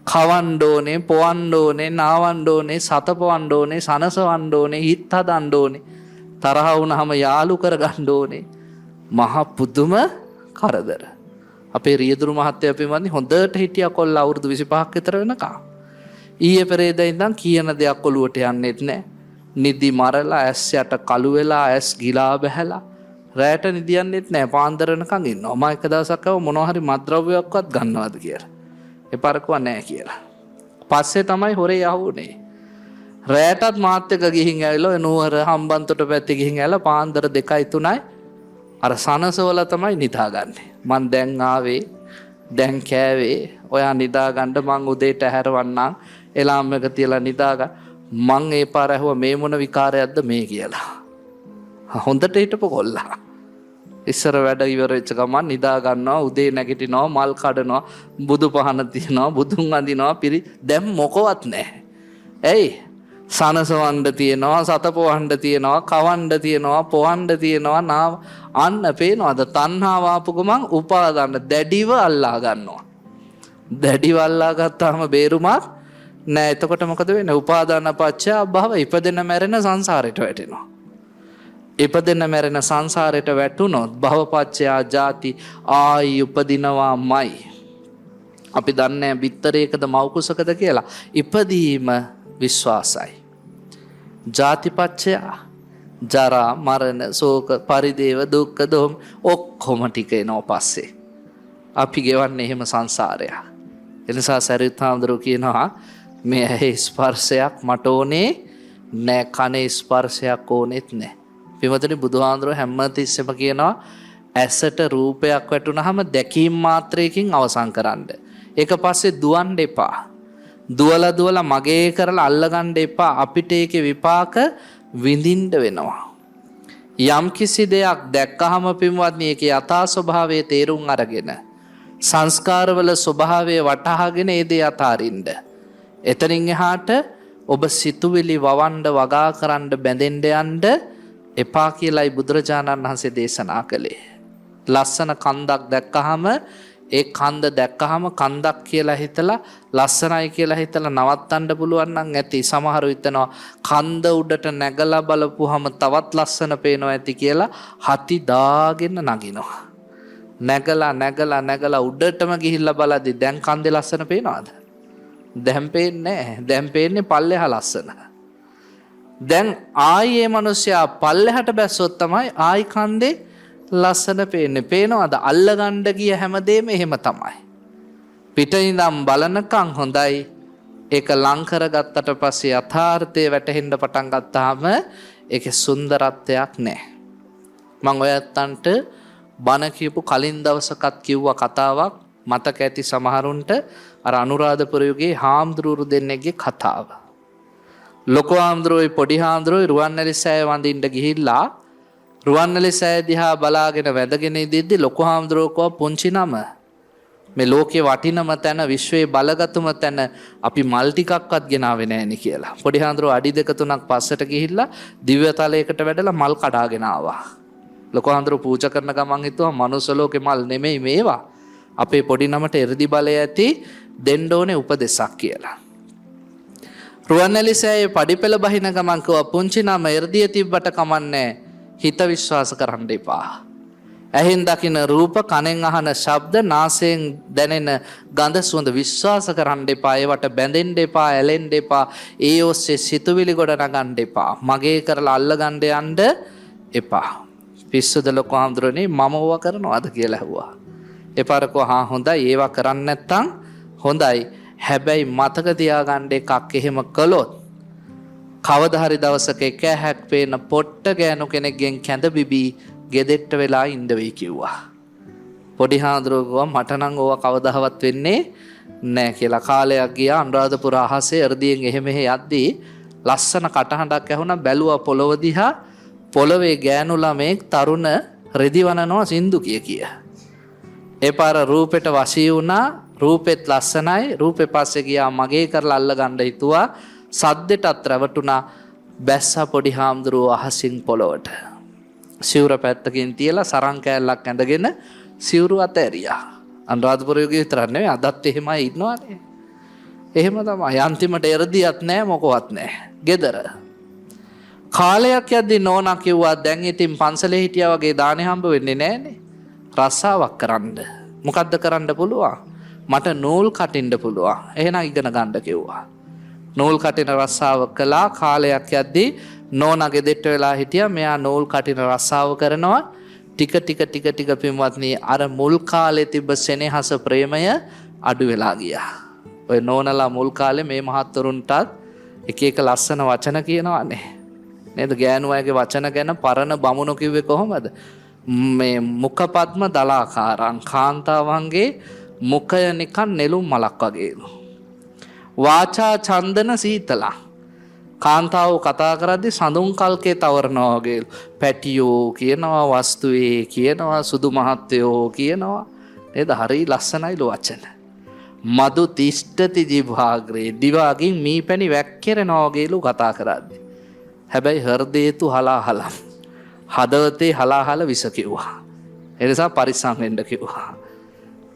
S2: කවන්න ඕනේ, පොවන්න ඕනේ, නාවන්න ඕනේ, සතපවන්න ඕනේ, සනසවන්න ඕනේ, හිත හදන්න ඕනේ. තරහ වුණාම යාළු කරගන්න ඕනේ. මහ පුදුම කරදර. අපේ රියදුරු මහත්තයා පින්වත්නි හොඳට හිටියා කොල්ල අවුරුදු 25ක් විතර වෙනකම්. ඊයේ පෙරේදා ඉඳන් කියන දෙයක් ඔලුවට යන්නේත් නැහැ. නිදි මරලා ඇස් යට කළු වෙලා ඇස් ගිලා බහැලා රැට නිදියන්නේත් නැහැ. පාන්දර වෙනකන් ඉන්නවා. මම එක දවසක් ආව මොනවා හරි මත්ද්‍රව්‍යයක්වත් ගන්නවද කියලා. එපාරකුව නැහැ කියලා. පස්සේ තමයි හොරේ යහුනේ. රැටත් මාත් එක්ක ගිහින් ඇවිල්ලා නුවර හම්බන්තොට පැත්තේ ගිහින් ඇවිල්ලා පාන්දර 2යි 3යි අර සනසවල තමයි නිදාගන්නේ. මං දැන් ආවේ, දැන් කෑවේ, ඔයා නිදාගන්න මං උදේට හැරවන්නම්, එලාම් එක තියලා නිදාගන්න. මං ඒ පාර ඇහුවා මේ මොන විකාරයක්ද මේ කියලා. හොඳට හිටපො කොල්ලා. ඉස්සර වැඩ ඉවර වෙච්ච ගමන් නිදා ගන්නවා, උදේ නැගිටිනවා, මල් කඩනවා, බුදු පහන තියනවා, බුදුන් අඳිනවා, දැන් මොකවත් නැහැ. ඇයි? සනසවන්න තියෙනවා, සතපොවන්න තියෙනවා, කවන්න තියෙනවා, පොවන්න තියෙනවා, අන්න පේනවාද? තණ්හාව ආපු ගමන් උපාදාන දැඩිව අල්ලා ගන්නවා. දැඩිව අල්ලා ගත්තාම බේරුමක් නෑ. එතකොට මොකද වෙන්නේ? උපාදාන පත්‍ය භව ඉපදෙන මැරෙන සංසාරයට වැටෙනවා. ඉපදෙන මැරෙන සංසාරයට වැටුනොත් භවපච්චයා ජාති ආයි උපදිනවාමයි. අපි දන්නේ බිත්තරයකද මව්කුසකද කියලා. ඉපදීම විශ්වාසයි. ජාතිපච්චයා ජරා මරණ ශෝක පරිදේව දුක්ඛ දෝම ඔක්කොම ටික එනවා පස්සේ. අපි ගෙවන්නේ එහෙම සංසාරයක්. එනිසා සරියුත් හාමුදුරුවෝ කියනවා මේ ඇහි ස්පර්ශයක් මට ඕනේ නෑ, කනේ ස්පර්ශයක් ඕනෙත් නෑ. පින්වතුනි බුදුහාමුදුරුවෝ හැමතිස්සෙම කියනවා ඇසට රූපයක් වැටුනහම දැකීම මාත්‍රයකින් අවසන් කරන්න. ඒක පස්සේ දුවන්න එපා. දුවලා මගේ කරලා අල්ලගන්න එපා. අපිට ඒකේ විපාක විඳින්න වෙනවා. යම් කිසි දෙයක් දැක්කහම පින්වත්නි ඒකේ යථා ස්වභාවයේ තේරුම් අරගෙන සංස්කාරවල ස්වභාවය වටහාගෙන ඒ දේ අතාරින්න. එතනින් එහාට ඔබ සිතුවිලි වවන්න වගා කරන්න බැඳෙන්න යන්න එපා කියලායි බුදුරජාණන් වහන්සේ දේශනා කළේ. ලස්සන කන්දක් දැක්කහම ඒ කන්ද දැක්කහම කන්දක් කියලා හිතලා ලස්සනයි කියලා හිතලා නවත්තන්න පුළුවන් නම් ඇති. සමහරව හිතනවා කන්ද උඩට නැගලා බලපුවහම තවත් ලස්සන පේනවා ඇති කියලා හති දාගෙන නගිනවා. නැගලා උඩටම ගිහිල්ලා බලද්දි දැන් කන්දේ ලස්සන පේනවද? දැන් පේන්නේ නැහැ. දැන් පේන්නේ පල්ලෙහා ලස්සන. දැන් ආයේ මිනිස්සයා පල්ලෙහාට බැස්සොත් තමයි ආයි කන්දේ ලස්සන පේන්නේ. පේනවාද? අල්ලගන්න ගිය හැමදේම එහෙම තමයි. පිටින්දම් බලනකම් හොඳයි. ඒක ලං කරගත්තට පස්සේ යථාර්ථය වැටහෙන්න පටන් ගත්තාම ඒකේ සුන්දරත්වයක් නැහැ. මම ඔයත්තන්ට බණ කියපු කලින් දවසකත් කිව්වා කතාවක් මතක ඇති සමහරුන්ට අර අනුරාධපුර යුගයේ හාමුදුරුවෝ දෙන්නෙක්ගේ කතාව. ලොකු හාමුදුරුවෝයි පොඩි හාමුදුරුවෝයි රුවන්වැලි සෑය වඳින්න ගිහිල්ලා රුවන්වැලි සෑය දිහා බලාගෙන වැඳගෙන ඉඳිද්දි ලොකු හාමුදුරුවෝ කව පුංචි නම මේ ලෝකේ වටිනම තැන විශ්වයේ බලගතුම තැන අපි මල් ටිකක්වත් ගෙනාවේ නැහෙනි කියලා. පොඩි හාමුදුරුවෝ අඩි දෙක තුනක් පස්සට ගිහිල්ලා දිව්‍ය තලයකට වැඩලා මල් කඩාගෙන ආවා. ලොකු හාමුදුරුවෝ පූජා කරන ගමන් හිතුවා මනුස්ස ලෝකේ මල් නෙමෙයි මේවා. අපේ පොඩි නමට එ르දි බලය ඇති දෙන්න ඕනේ උපදෙසක් කියලා. රුවන්වැලි සෑයේ පඩිපෙළ බහින ගමන් කිව්වා පුංචි නම එ르දිය තිබ්බට කමන්නේ හිත විශ්වාස කරන්න එපා. ඇහෙන් දකින රූප, කනෙන් අහන ශබ්ද, නාසයෙන් දැනෙන ගඳ සුවඳ විශ්වාස කරන්න එපා. ඒවට බැඳෙන්න එපා, ඇලෙන්න එපා. ඒ ඔස්සේ සිතුවිලි ගොඩ නගන්න එපා. මගේ කරලා අල්ලගන්න යන්න එපා. පිස්සුද ලොකු හාමුදුරනේ මම ඕවා කරනවද කියලා ඇහුවා. එපාරකෝ හා හොඳයි ඒවා කරන්නේ නැත්තම් හොඳයි. හැබැයි මතක තියාගන්න එකක් එහෙම කළොත් කවදා හරි දවසක එක හැක් පේන පොට්ට ගෑනු කෙනෙක්ගෙන් කැඳ බිබී ගෙදෙට්ට වෙලා ඉන්න වෙයි කිව්වා. පොඩි හාමුදුරුවෝ මට නම් ඕවා කවදාවත් වෙන්නේ නැහැ කියලා. කාලයක් ගියා අනුරාධපුර අහසේ එ르දියෙන් එහෙ මෙහෙ යද්දී ලස්සන කටහඬක් ඇහුණා. බැලුවා පොළොව දිහා. පොළොවේ ගෑනු ළමෙක් තරුණ රෙදි වනනවා සින්දු කිය. ඒ පාර රූපෙට වශී වුණා. රූපෙත් ලස්සනයි. රූපේ පස්සේ ගියා මගේ කරලා අල්ල ගන්න හිතුවා. සද්දෙටත් රැවටුණා. බැස්සා පොඩි හාමුදුරුවෝ අහසින් පොළොවට. සිවුර පැත්තකින් තියලා සරං කෑල්ලක් ඇඳගෙන සිවුරු අතෑරියා. අනුරාධපුර යුගයේ විතරක් නෙවෙයි අදත් එහෙමයි ඉන්නවානේ. එහෙම තමයි. අන්තිමට එ르දියක් නැහැ මොකවත් නැහැ. ගෙදර. කාලයක් යද්දී නෝනා කිව්වා දැන් ඉතින් පන්සලේ හිටියා වගේ දානේ හම්බ වෙන්නේ නැහනේ. රස්සාවක් කරන්න. මොකද්ද කරන්න පුළුවන්? මට නූල් කටින්න පුළුවන්. එහෙනම් ඉගෙන ගන්න කිව්වා. නූල් කටින රස්සාව කළා. කාලයක් යද්දී නෝනා ගෙදෙට්ට වෙලා හිටියා. මෙයා නූල් කටින රස්සාව කරනවා. ටික පින්වත්නි අර මුල් කාලේ තිබ්බ සෙනෙහස ප්‍රේමය අඩු වෙලා ගියා. ඔය නෝනලා මුල් කාලේ මේ මහත්තුරුන්ටත් එක එක ලස්සන වචන කියනවානේ. නේද? ගෑනු අයගේ වචන ගැන පරණ බමුණු කිව්වේ කොහොමද? මේ මුඛපද්ම දලාකාරං කාන්තාවන්ගේ මුඛය නිකන් නෙළුම් මලක් වගේලු. වාචා චන්දන සීතල. කාන්තාව කතා කරද්දී සඳුන් කල්කේ තවරනවා වගේලු. පැටියෝ කියනවා, වස්තුවේ කියනවා, සුදු මහත්තයෝ කියනවා. නේද? හරි ලස්සනයිලු වචන. මදු තිෂ්ඨති ජීවාග්‍රේ දිවාගින් මීපැණි වැක්කිරෙනවා වගේලු කතා කරද්දී. හැබැයි හෘදේතු හලාහලම්. හදවතේ හලාහල විස කිව්වා. ඒ නිසා පරිස්සම් වෙන්න කිව්වා.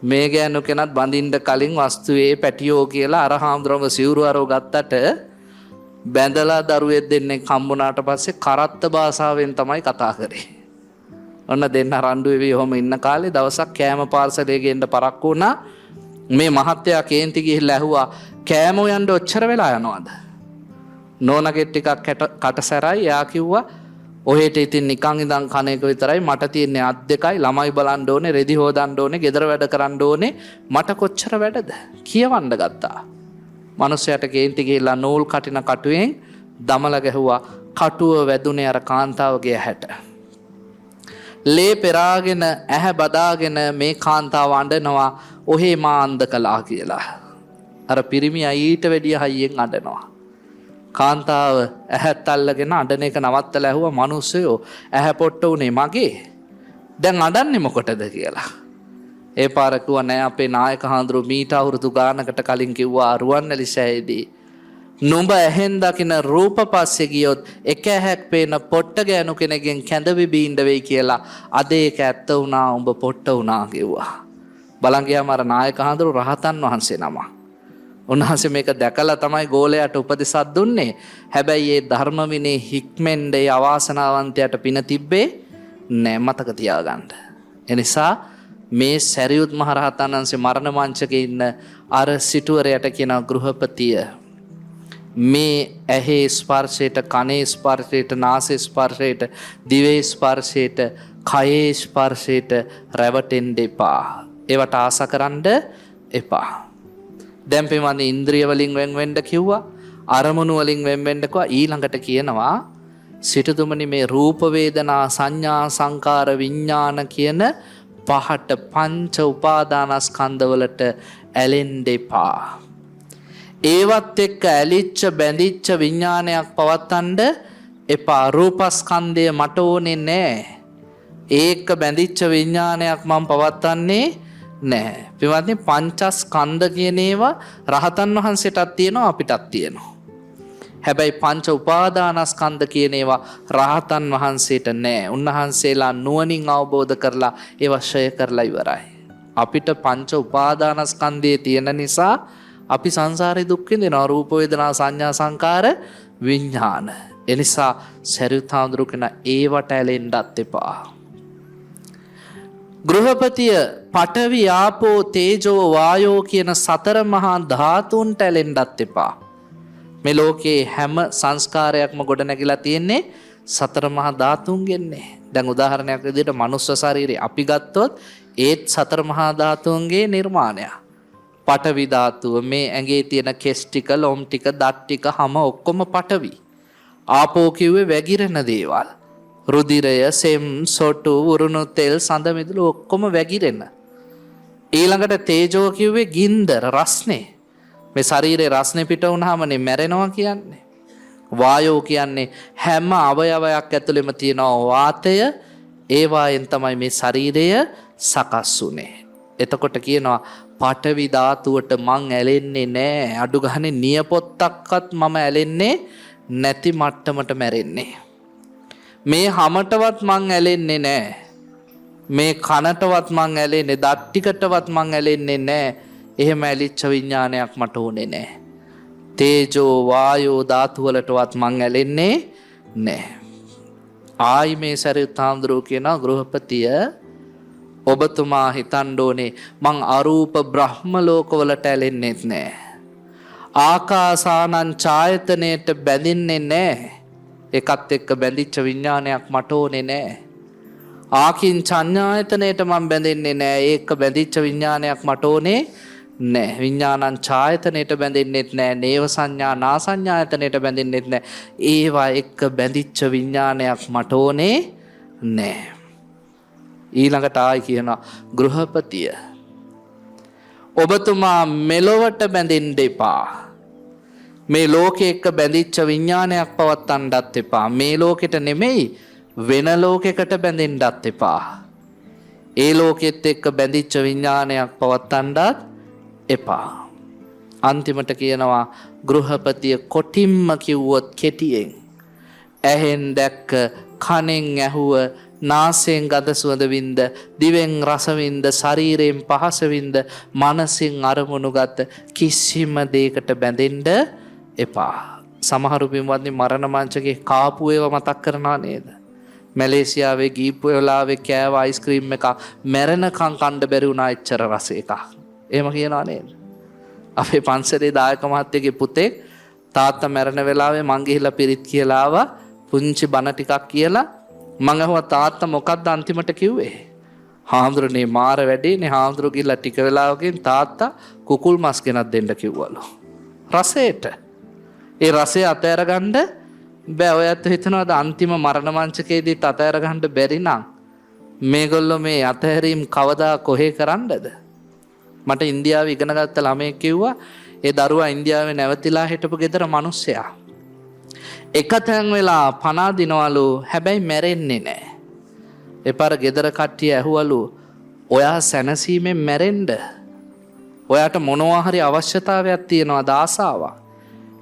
S2: මේ ගෑනු කෙනත් බඳින්න කලින් වස්තුවේ පැටියෝ කියලා අර හාමුදුරුවෝ සිවුරු අරව ගත්තට බැඳලා දරුවෙක් දෙන්නෙක් හම්බුණාට පස්සේ කරත්ත භාෂාවෙන් තමයි කතා කරේ. ඔන්න දෙන්න රණ්ඩු වෙවි ඔහම ඉන්න කාලේ දවසක් කෑම පාර්සලේ ගෙන්න පරක්කු වුණා. මේ මහත්තයා කේන්ති ගිහිල්ලා ඇහුවා කෑම යන්න ඔච්චර වෙලා යනවද? නෝනගේ ටිකක් කටසැරයි. එයා කිව්වා ඔහෙට ඉතින් නිකන් ඉඳන් කන එක විතරයි මට තියෙන්නේ අත් දෙකයි ළමයි බලන්න ඕනේ රෙදි හොදන්න ඕනේ ගෙදර වැඩ කරන්න ඕනේ මට කොච්චර වැඩද කියවන්න ගත්තා. මිනිස්සයාට කේන්ති ගිහිල්ලා නූල් කටින කටුවෙන් දමල ගැහුවා. කටුව වැදුනේ අර කාන්තාවගේ ඇහැට. ලේ පෙරාගෙන ඇහැ බදාගෙන මේ කාන්තාව අඬනවා ඔහේ මා අන්ධ කළා කියලා. අර පිරිමියා ඊට වැඩිය හයියෙන් අඬනවා. කාන්තාව ඇහත් අල්ලගෙන අඬන එක නවත්තලා ඇහුවා මිනිස්සයෝ ඇහැ පොට්ට උනේ මගේ. දැන් අඬන්නේ මොකටද කියලා. ඒ පාර කිව්වා නෑ අපේ නායක හාමුදුරු මීට අවුරුදු ගානකට කලින් කිව්වා රුවන්වැලි සෑයේදී නුඹ ඇහෙන් දකින රූප පස්සේ ගියොත් එක ඇහැක් පේන පොට්ට ගෑනු කෙනෙක්ගෙන් කැඳ බිබී ඉන්න වෙයි කියලා. අද ඒක ඇත්ත වුණා උඹ පොට්ට වුණා කිව්වා. බලන් ගියාම අර නායක හාමුදුරු රහතන් වහන්සේ නම. උන්වහන්සේ මේක දැකලා තමයි ගෝලයට උපදෙසක් දුන්නේ. හැබැයි ඒ ධර්ම විනේ හික්මෙන්ඩේ අවාසනාවන්තයට පින තිබ්බේ නෑ මතක තියාගන්න. එනිසා මේ සැරියුත් මහ රහතන් වහන්සේ මරණ මංචකේ ඉන්න අර සිටුවරයට කියන ගෘහපතිය මේ ඇහි ස්පර්ශයට, කනේ ස්පර්ශයට, නාසයේ ස්පර්ශයට, දිවේ ස්පර්ශයට, කයේ ස්පර්ශයට රැවටෙන්න එපා. ඒවට ආස කරන්න එපා. දැන් පින්වත්නි ඉන්ද්‍රිය වලින් වෙන් වෙන්න කිව්වා. අරමුණු වලින් වෙන් වෙන්න කිව්වා. ඊළඟට කියනවා සිටුතුමනි මේ රූප වේදනා සංඥා සංකාර විඥාන කියන පහට පංච උපාදානස්කන්ධ වලට ඇලෙන්න එපා. ඒවත් එක්ක ඇලිච්ච බැඳිච්ච විඥානයක් පවත්තන්න එපා. රූපස්කන්ධය මට ඕනේ නෑ. ඒක බැඳිච්ච විඥානයක් මම පවත්තන්නේ නෑ. පින්වත්නි පංචස්කන්ධ කියන ඒවා රහතන් වහන්සේටත් තියෙනවා අපිටත් තියෙනවා. හැබැයි පංච උපාදානස්කන්ධ කියන ඒවා රහතන් වහන්සේට නෑ. උන්වහන්සේලා නුවණින් අවබෝධ කරලා ඒවා ශ්‍රය කරලා ඉවරයි. අපිට පංච උපාදානස්කන්ධයේ තියෙන නිසා අපි සංසාරේ දුක් විඳිනවා. රූප වේදනා සංඥා සංකාර විඥාන. එනිසා සරියුත් හාමුදුරුවෝ කියන ඒවට ඇලෙන්නත් එපා. ගෘහපතිය පඨවි ආපෝ තේජෝ වායෝ කියන සතර මහා ධාතුන්ට ඇලෙන්නත් එපා. මේ ලෝකේ හැම සංස්කාරයක්ම ගොඩ නැගිලා තියෙන්නේ සතර මහා ධාතුන්ගෙන්නේ. දැන් උදාහරණයක් විදිහට මනුස්ස ශරීරය අපි ගත්තොත් ඒත් සතර මහා ධාතුන්ගේ නිර්මාණයක්. පඨවි ධාතුව මේ ඇඟේ තියෙන කෙස් ටික, ලොම් ටික, දත් ටික හැම ඔක්කොම පඨවි. ආපෝ කිව්වේ වැగిරෙන දේවල්. රුධිරය, සෙම්, සොටු, උරුණු තෙල්, සඳ මිදුළු ඔක්කොම වැగిරෙන. ඊළඟට තේජෝ කිව්වේ ගින්දර, රස්නේ. මේ ශරීරේ රස්නේ පිට වුණාමනේ මැරෙනවා කියන්නේ. වායෝ කියන්නේ හැම අවයවයක් ඇතුළෙම තියෙන වාතය. ඒ වායෙන් තමයි මේ ශරීරය සකස් වුනේ. එතකොට කියනවා පඨවි ධාතුවට මං ඇලෙන්නේ නෑ. අඩු ගහනේ නියපොත්තක්වත් මම ඇලෙන්නේ නැති මට්ටමට මැරෙන්නේ. මේ හැමතවත් මං ඇලෙන්නේ නෑ. මේ කනටවත් මං ඇලෙන්නේ, දත් ටිකටවත් මං ඇලෙන්නේ නෑ. එහෙම ඇලිච්ච විඥානයක් මට ඕනේ නෑ. තේජෝ වායෝ ධාතු වලටවත් මං ඇලෙන්නේ නෑ. ආයි මේ සරියුත් හාමුදුරුවෝ කියන ගෘහපතිය ඔබතුමා හිතන්න ඕනේ මං අරූප බ්‍රහ්ම ලෝකවලට ඇලෙන්නේත් නෑ. ආකාසානං ඡායතනයට බැඳින්නේ නෑ. එකත් එක්ක බැඳිච්ච විඥානයක් මට ඕනේ නෑ. ආකින් සංඥායතනයට මම බැඳෙන්නේ නෑ. ඒක බැඳිච්ච විඥානයක් මට ඕනේ නෑ. විඥානං ඡායතනයට බැඳෙන්නෙත් නෑ. නේව සංඥා නා සංඥායතනයට බැඳෙන්නෙත් නෑ. ඒවා එක්ක බැඳිච්ච විඥානයක් මට ඕනේ නෑ. ඊළඟට ආයි කියනවා ගෘහපතිය ඔබතුමා මෙලොවට බැඳෙන්න එපා. මේ ලෝකෙ එක්ක බැඳිච්ච විඥානයක් පවත්තන්නත් එපා. මේ ලෝකෙට නෙමෙයි වෙන ලෝකයකට බැඳෙන්නත් එපා. ඒ ලෝකෙත් එක්ක බැඳිච්ච විඥානයක් පවත්තන්නත් එපා. අන්තිමට කියනවා ගෘහපතිය කොටින්ම කිව්වොත් කෙටියෙන් ඇහෙන් දැක්ක, කනෙන් ඇහුව, නාසයෙන් ගඳ සුවඳ වින්ද, දිවෙන් රස වින්ද, ශරීරයෙන් පහස වින්ද, මනසින් අරමුණු ගත කිසිම දෙයකට බැඳෙන්න එපා. සමහරු පින්වත්නි මරණ මංචකේ කාපු ඒවා මතක් කරනවා නේද? මැලේසියාවේ ගීපු වෙලාවේ කෑව අයිස්ක්‍රීම් එක මැරෙනකන් කන්න බැරි වුණා එච්චර රස එකක්. එහෙම කියනවා නේද? අපේ පන්සලේ දායක මහත්තයගේ පුතේ තාත්තා මැරෙන වෙලාවේ මං ගිහිල්ලා පිරිත් කියලා ආවා. පුංචි බණ ටිකක් කියලා මං අහුවා තාත්තා මොකක්ද අන්තිමට කිව්වේ? හාමුදුරනේ මාර වැඩේනේ. හාමුදුරු ගිහිල්ලා ටික වෙලාවකින් තාත්තා කුකුල් මස් ගෙනත් දෙන්න කිව්වලු. රසයට. ඒ රසය අතෑර ගන්න බෑ. ඔයත් හිතනවාද අන්තිම මරණ මංචකයේදීත් අතෑර ගන්න බැරි නම් මේගොල්ලෝ මේ අතහැරීම් කවදා කොහේ කරන්නද? මට ඉන්දියාවේ ඉගෙන ගත්ත ළමයෙක් කිව්වා ඒ දරුවා ඉන්දියාවේ නැවතිලා හිටපු ගෙදර මිනිස්සයා එක තැන් වෙලා පණ දිනවලු. හැබැයි මැරෙන්නේ නෑ. එපාර ගෙදර කට්ටිය ඇහුවලු ඔයා සැනසීමෙන් මැරෙන්න ඔයාට මොනවා හරි අවශ්‍යතාවයක් තියෙනවද, ආසාවක්?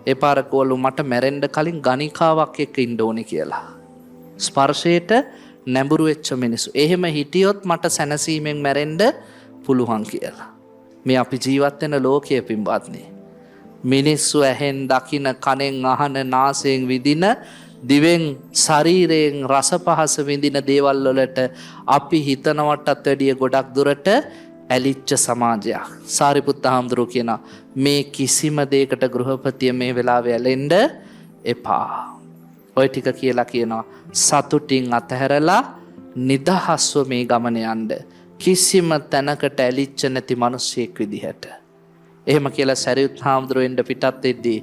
S2: එපාර කෝලු මට මැරෙන්න කලින් ගණිකාවක් එක්ක ඉන්න ඕනේ කියලා. ස්පර්ශයට නැඹුරු වෙච්ච මිනිස්සු. එහෙම හිටියොත් මට සැනසීමෙන් මැරෙන්න පුළුවන් කියලා. මේ අපි ජීවත් වෙන ලෝකයේ පින්වත්නි මිනිස්සු ඇහෙන් දකින, කනෙන් අහන, නාසයෙන් විඳින, දිවෙන් ශරීරයෙන් රස පහස විඳින දේවල් වලට අපි හිතනවටත් වැඩිය ගොඩක් දුරට ඇලිච්ච සමාජයක්. සාරිපුත්ත හාමුදුරුවෝ කියනවා මේ කිසිම දෙයකට ගෘහපතිය මේ වෙලාවේ ඇලෙන්න එපා. ඔය ටික කියලා කියනවා සතුටින් අතහැරලා නිදහස්ව මේ ගමන යන්න. කිසිම තැනකට ඇලිච්ච නැති මිනිසෙක් විදිහට. එහෙම කියලා සරියුත් හාමුදුරුවෝ එන්න පිටත් වෙද්දී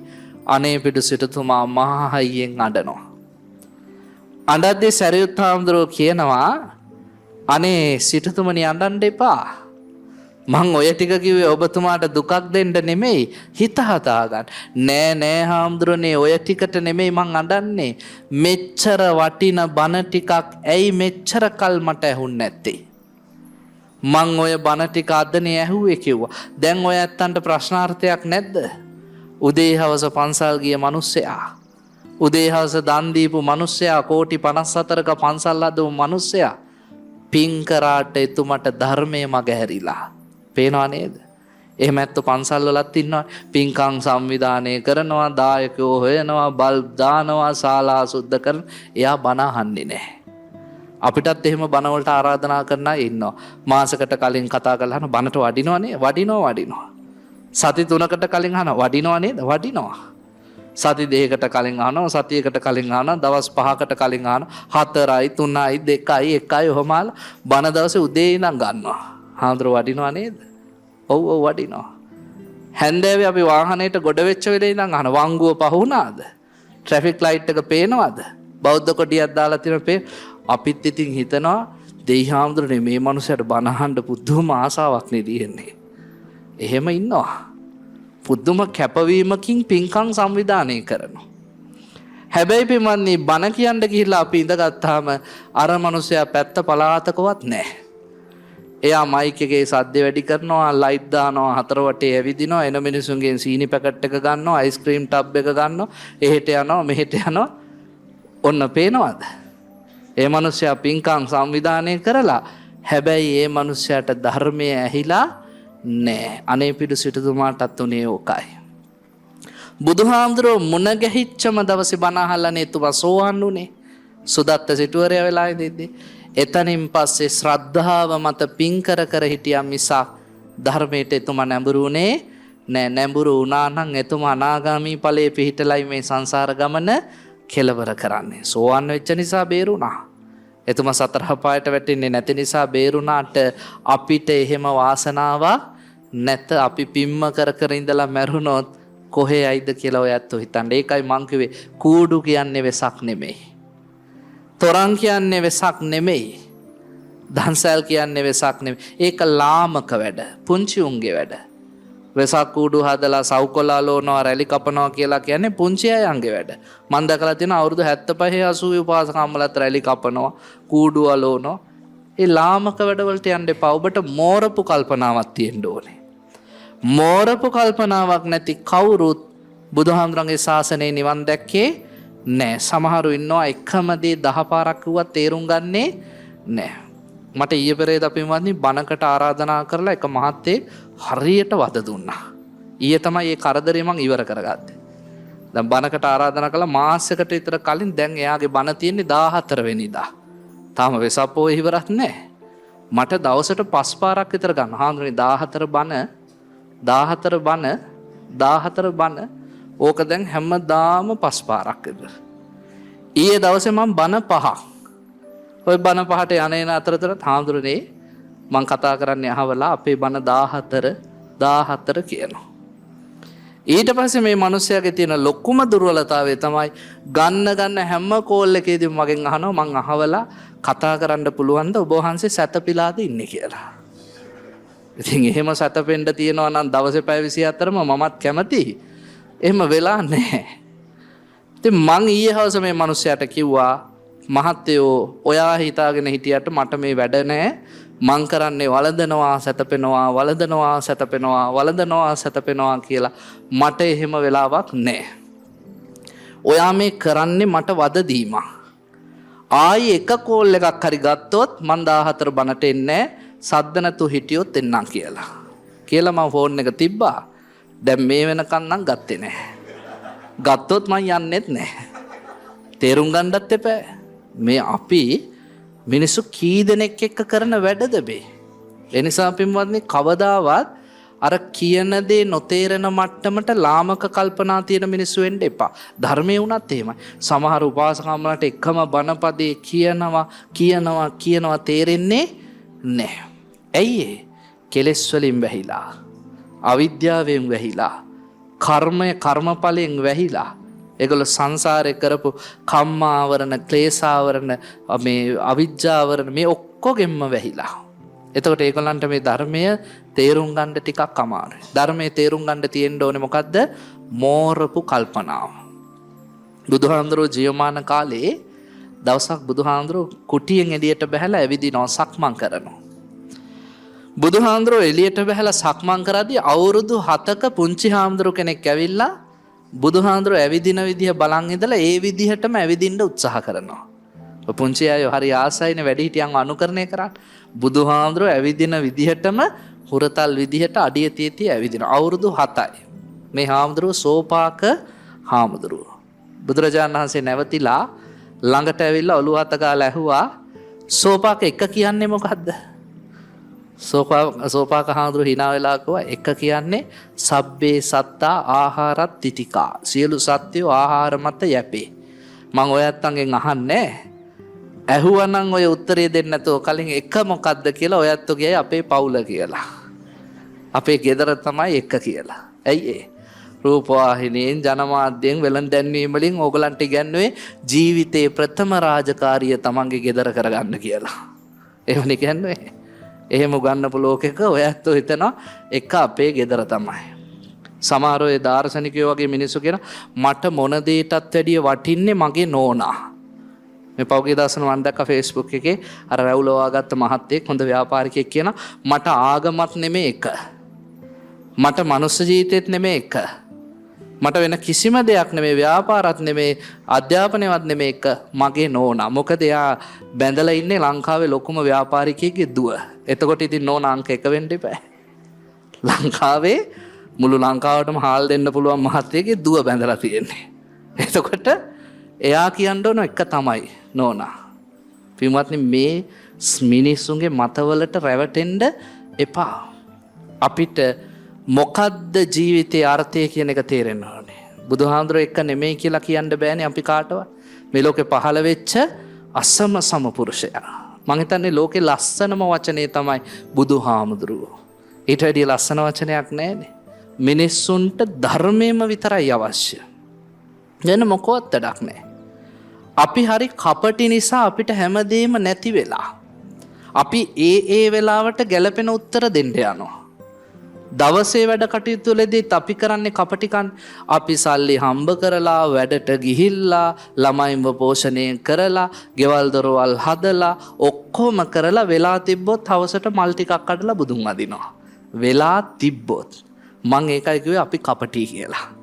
S2: අනේපිඩු සිටුතුමා මහා හයියෙන් අඬනවා. අඬද්දී සරියුත් හාමුදුරුවෝ කියනවා අනේ සිටුතුමනි අඬන්න එපා. මං ඔය ටික කිව්වේ ඔබතුමාට දුකක් දෙන්න නෙමෙයි හිත හදාගන්න. නෑ හාමුදුරනේ ඔය ටිකට නෙමෙයි මං අඬන්නේ. මෙච්චර වටින බණ ටිකක් ඇයි මෙච්චර කල් මට ඇහුන්නේ නැත්තේ? මං ඔය බණ ටික අදනේ ඇහුවේ කිව්වා. දැන් ඔය ඇත්තන්ට ප්‍රශ්නාර්ථයක් නැද්ද? උදේ හවස පන්සල් ගිය මිනිස්සයා, උදේ හවස දන් දීපු මිනිස්සයා, කෝටි 54ක පන්සල් හදපු මිනිස්සයා පින් කරාට එතුමට ධර්මයේ මග හැරිලා. පේනවා නේද? එහෙම ඇත්තෝ පන්සල් වලත් ඉන්නවා. පින්කම් සංවිධානය කරනවා, දායකයෝ හොයනවා, බල්බ් දානවා, ශාලා සුද්ධ කරන. එයා බණ අහන්නේ නැහැ. අපිටත් එහෙම බණ වලට ආරාධනා කරන අය ඉන්නවා. මාසකට කලින් කතා කරලා අහන බණට වඩිනවනේ, වඩිනවා. සති 3කට කලින් අහන වඩිනව නේද? වඩිනවා. සති 2කට කලින් අහනවා, සතියකට කලින් අහනවා, දවස් 5කට කලින් අහනවා, 4යි 3යි 2යි 1යි ඔහොමල් බණ දවසේ උදේ ඉඳන් ගන්නවා. හාමුදුරුවෝ වඩිනවා නේද? ඔව් වඩිනවා. හැන්දෑවේ අපි වාහනේට ගොඩ වෙච්ච වෙලේ ඉඳන් අහන වංගුව පහ වුණාද? ට්‍රැෆික් ලයිට් එක පේනවද? බෞද්ධ කොටියක් දාලා තියෙන අපිත් ඉතින් හිතනවා දෙයි හාමුදුරනේ මේ මනුස්සයාට බණ අහන්න පුදුම ආසාවක් නේ තියෙන්නේ. එහෙම ඉන්නවා. පුදුම කැපවීමකින් පින්කම් සංවිධානය කරනවා. හැබැයි පින්වත්නි බණ කියන්න ගිහිල්ලා අපි ඉඳගත්තාම අර මනුස්සයා පැත්ත පලාතකවත් නැහැ. එයා මයික් එකේ සද්ද වැඩි කරනවා, ලයිට් දානවා, හතර වටේ ඇවිදිනවා, එන මිනිසුන්ගෙන් සීනි පැකට් එක ගන්නවා, අයිස්ක්‍රීම් ටබ් එක ගන්නවා, එහෙට යනවා මෙහෙට යනවා. ඔන්න පේනවද? ඒ මනුස්සයා පින්කම් සංවිධානය කරලා හැබැයි ඒ මනුස්සයාට ධර්මයේ ඇහිලා නෑ. අනේපිඩු සිටුතුමාටත් උනේ ඕකයි. බුදුහාමුදුරුවෝ මුණ ගැහිච්චම දවසේ බණ අහලානේ එතුමා සෝවන් උනේ. සුදත්ත සිටුවරයා වෙලා ඉඳිද්දී එතනින් පස්සේ ශ්‍රද්ධාව මත පින් කර හිටියා මිසක් ධර්මයට එතුමා නැඹුරුනේ නෑ. නැඹුරු වුණා නම් එතුමා අනාගාමී ඵලයේ පිහිටලයි මේ සංසාර ගමන කෙලවර කරන්නේ. සෝවන් වෙච්ච නිසා බේරුණා. එතුමා සතර පායට වැටෙන්නේ නැති නිසා බේරුණාට අපිට එහෙම වාසනාවක් නැත. අපි පිම්ම කර ඉඳලා මැරුණොත් කොහේ යයිද කියලා ඔයත් හිතන්නේ. ඒකයි මං කිව්වේ කූඩු කියන්නේ වෙසක් නෙමෙයි. තොරන් කියන්නේ වෙසක් නෙමෙයි. දන්සල් කියන්නේ වෙසක් නෙමෙයි. ඒක ලාමක වැඩ. පුංචි උන්ගේ වැඩ. වෙසක් කූඩු හදලා සව්කොලා ලෝනවා රැලි කපනවා කියලා කියන්නේ පුංචි අයන්ගේ වැඩ. මම දැකලා තියෙන අවුරුදු 75 80 උපාසකම්මලත් රැලි කපනවා, කූඩු අලෝනවා. ඒ ලාමක වැඩවලට යන්න එපා. ඔබට මෝරපු කල්පනාවක් තියෙන්න ඕනේ. මෝරපු කල්පනාවක් නැති කවුරුත් බුදුහාමුදුරන්ගේ ශාසනයේ නිවන් දැක්කේ නෑ. සමහරු ඉන්නවා එකම දේ 10 පාරක් කිව්වත් තේරුම් ගන්නේ නෑ. මට ඊයේ පෙරේද අපි වන්දි බණකට ආරාධනා කරලා එක මහත්තයෙක් හරියට වද දුන්නා. ඊයේ තමයි මේ කරදරේ මං ඉවර කරගත්තේ. දැන් බණකට ආරාධනා කළා මාසයකට විතර කලින් දැන් එයාගේ බණ තියෙන්නේ 14 වෙනිදා. තාම වෙසප්පෝ ඉවරක් නැහැ. මට දවසට 5 පාරක් විතර ගන්න. හාමුදුරනේ 14 බණ ඕක දැන් හැමදාම 5 පාරක් විතර. ඊයේ දවසේ මම බණ 5ක්. ඔය බණ 5ට යන අතරතුර හාමුදුරනේ මං කතා කරන්නේ අහවලා අපේ බණ 14 කියනවා. ඊට පස්සේ මේ මිනිස්යාගේ තියෙන ලොකුම දුර්වලතාවය තමයි ගන්න හැම කෝල් එකේදීම මගෙන් අහනවා මං අහවලා කතා කරන්න පුළුවන්ද ඔබ වහන්සේ සැතපීලාද ඉන්නේ කියලා. ඉතින් එහෙම සැතපෙන්න තියනවා නම් දවසේ පැය 24ම මමත් කැමතියි. එහෙම වෙලා නැහැ. ඉතින් මං ඊයේ හවස මේ මිනිස්යාට කිව්වා මහත්තයෝ ඔයා හිතාගෙන හිටියට මට මේ වැඩ නැහැ. මං කරන්නේ වළඳනවා සැතපෙනවා කියලා. මට එහෙම වෙලාවක් නැහැ. ඔයා මේ කරන්නේ මට වද දීම. ආයි එක කෝල් එකක් හරි ගත්තොත් මං 14 බණට එන්නේ සද්ද නැතු හිටියොත් එන්නම් කියලා. කියලා මම ෆෝන් එක තිබ්බා. දැන් මේ වෙනකන් නම් ගත්තේ නැහැ. ගත්තොත් මං යන්නෙත් නැහැ. තේරුම් ගන්නත් එපා. මේ අපි මිනිස්සු කී දෙනෙක් එක්ක කරන වැඩද බේ? එනිසා පින්වත්නි කවදාවත් අර කියන දේ නොතේරෙන මට්ටමට ලාමක කල්පනා තියෙන මිනිස්සු වෙන්න එපා. ධර්මයේ වුණත් එහෙමයි. සමහර උපාසකම්ලාට එකම බණපදේ කියනවා තේරෙන්නේ නැහැ. ඇයි ඒ? කෙලෙස් වලින් වැහිලා, අවිද්‍යාවෙන් වැහිලා, කර්මඵලයෙන් වැහිලා. ඒගොල්ලෝ සංසාරේ කරපු කම්මාවරණ, ක්ලේශාවරණ, මේ අවිජ්ජාවරණ මේ ඔක්කොගෙම වැහිලා. එතකොට ඒගොල්ලන්ට මේ ධර්මය තේරුම් ගන්න ටිකක් අමාරුයි. ධර්මයේ තේරුම් ගන්න තියෙන්න ඕනේ මොකද්ද? මෝරපු කල්පනාව. බුදුහාඳුරෝ ජීවමාන කාලේ දවසක් බුදුහාඳුරෝ කුටියෙන් එළියට බහැලා ඇවිදිනවා, සක්මන් කරනවා. බුදුහාඳුරෝ එළියට බහැලා සක්මන් කරද්දී අවුරුදු 7ක පුංචි හාමුදුරු කෙනෙක් ඇවිල්ලා බුදුහාඳුරෝ ඇවිදින විදිහ බලන් ඉඳලා ඒ විදිහටම ඇවිදින්න උත්සාහ කරනවා. පුංචි අය හරි ආසයිනේ වැඩිහිටියන් අනුකරණය කරන්න. බුදුහාඳුරෝ ඇවිදින විදිහටම හුරතල් විදිහට අඩිය තියති ඇවිදින. අවුරුදු 7යි. මේ හාමුදුරුවෝ සෝපාක හාමුදුරුවෝ. බුදුරජාණන් වහන්සේ නැවතිලා ළඟට ඇවිල්ලා ඔළුව අත ගාලා ඇහුවා, සෝපාක එක කියන්නේ මොකද්ද? සෝපාක හාමුදුරුවෝ hina වෙලා කිව්වා, එක කියන්නේ සබ්බේ සත්තා ආහාරත් තිතිකා. සියලු සත්වෝ ආහාර මත යැපේ. මම ඔයත්තන්ගෙන් අහන්නේ ඇහුවනම් ඔය උත්තරේ දෙන්න නැතුව කලින් එක මොකද්ද කියලා ඔයත් ඔයගේ අපේ පවුල කියලා. අපේ ගෙදර තමයි එක කියලා. ඇයි ඒ? රූපවාහිනියෙන් ජනමාධ්‍යයෙන් වෙළඳ දැන්වීම වලින් ඕගලන්ට ඉගැන්වුවේ ජීවිතේ ප්‍රථම රාජකාරිය තමන්ගේ ගෙදර කරගන්න කියලා. එහෙමනේ කියන්නේ. එහෙම උගන්නපු ලෝකෙක ඔයත් හිතනවා එක අපේ ගෙදර තමයි. සමහර ඔය දාර්ශනිකයෝ වගේ මිනිස්සු කියන මට මොන දෙයටත් වැඩිය වටින්නේ මගේ නෝනා. මේ පෞගේ දාසන මම දැක්ක Facebook එකේ අර රැවුලවාගත්ත මහත්තයෙක් හොඳ ව්‍යාපාරිකයෙක් කියන මට ආගමත් නෙමෙයි එක. මට මනුස්ස ජීවිතෙත් නෙමෙයි එක. මට වෙන කිසිම දෙයක් නෙමෙයි, ව්‍යාපාරත් නෙමෙයි, අධ්‍යාපනයවත් නෙමෙයි එක මගේ නෝනා. මොකද එයා බැඳලා ඉන්නේ ලංකාවේ ලොකුම ව්‍යාපාරිකයෙක්ගේ දුව. එතකොට ඉතින් නෝනා අංක 1 වෙන්න එපා. ලංකාවේ මුළු ලංකාවටම හාල් දෙන්න පුළුවන් මහත්තයෙක්ගේ දුව බැඳලා තියෙන්නේ. එතකොට එයා කියන්න ඕන එක තමයි නෝනා. පින්වත්නි මේ මිනිස්සුන්ගේ මතවලට රැවටෙන්න එපා. අපිට මොකද්ද ජීවිතයේ අර්ථය කියන එක තේරෙන්න ඕනේ. බුදුහාඳුරෝ එක නෙමෙයි කියලා කියන්න බෑනේ අපි කාටවත්. මේ ලෝකේ පහළ වෙච්ච අසම සම පුරුෂයා. මං හිතන්නේ ලෝකේ ලස්සනම වචනේ තමයි බුදුහාමුදුරුවෝ. ඊට වැඩිය ලස්සන වචනයක් නැහැනේ. මිනිස්සුන්ට ධර්මයේම විතරයි අවශ්‍ය. වෙන මොකවත් වැඩක් නැහැ. අපි හරි කපටි නිසා අපිට හැමදේම නැති වෙලා. අපි ඒ වෙලාවට ගැළපෙන උත්තර දෙන්න යනවා. දවසේ වැඩ කටයුතු වලදී අපි කරන්නේ කපටිකන්. අපි සල්ලි හම්බ කරලා, වැඩට ගිහිල්ලා, ළමයින්ව පෝෂණය කරලා, ගෙවල් දොරවල් හදලා, ඔක්කොම කරලා වෙලා තිබ්බොත් හවසට මල් ටිකක් කඩලා බුදුන් වදිනවා. වෙලා තිබ්බොත් මං ඒකයි කිව්වේ අපි කපටි කියලා.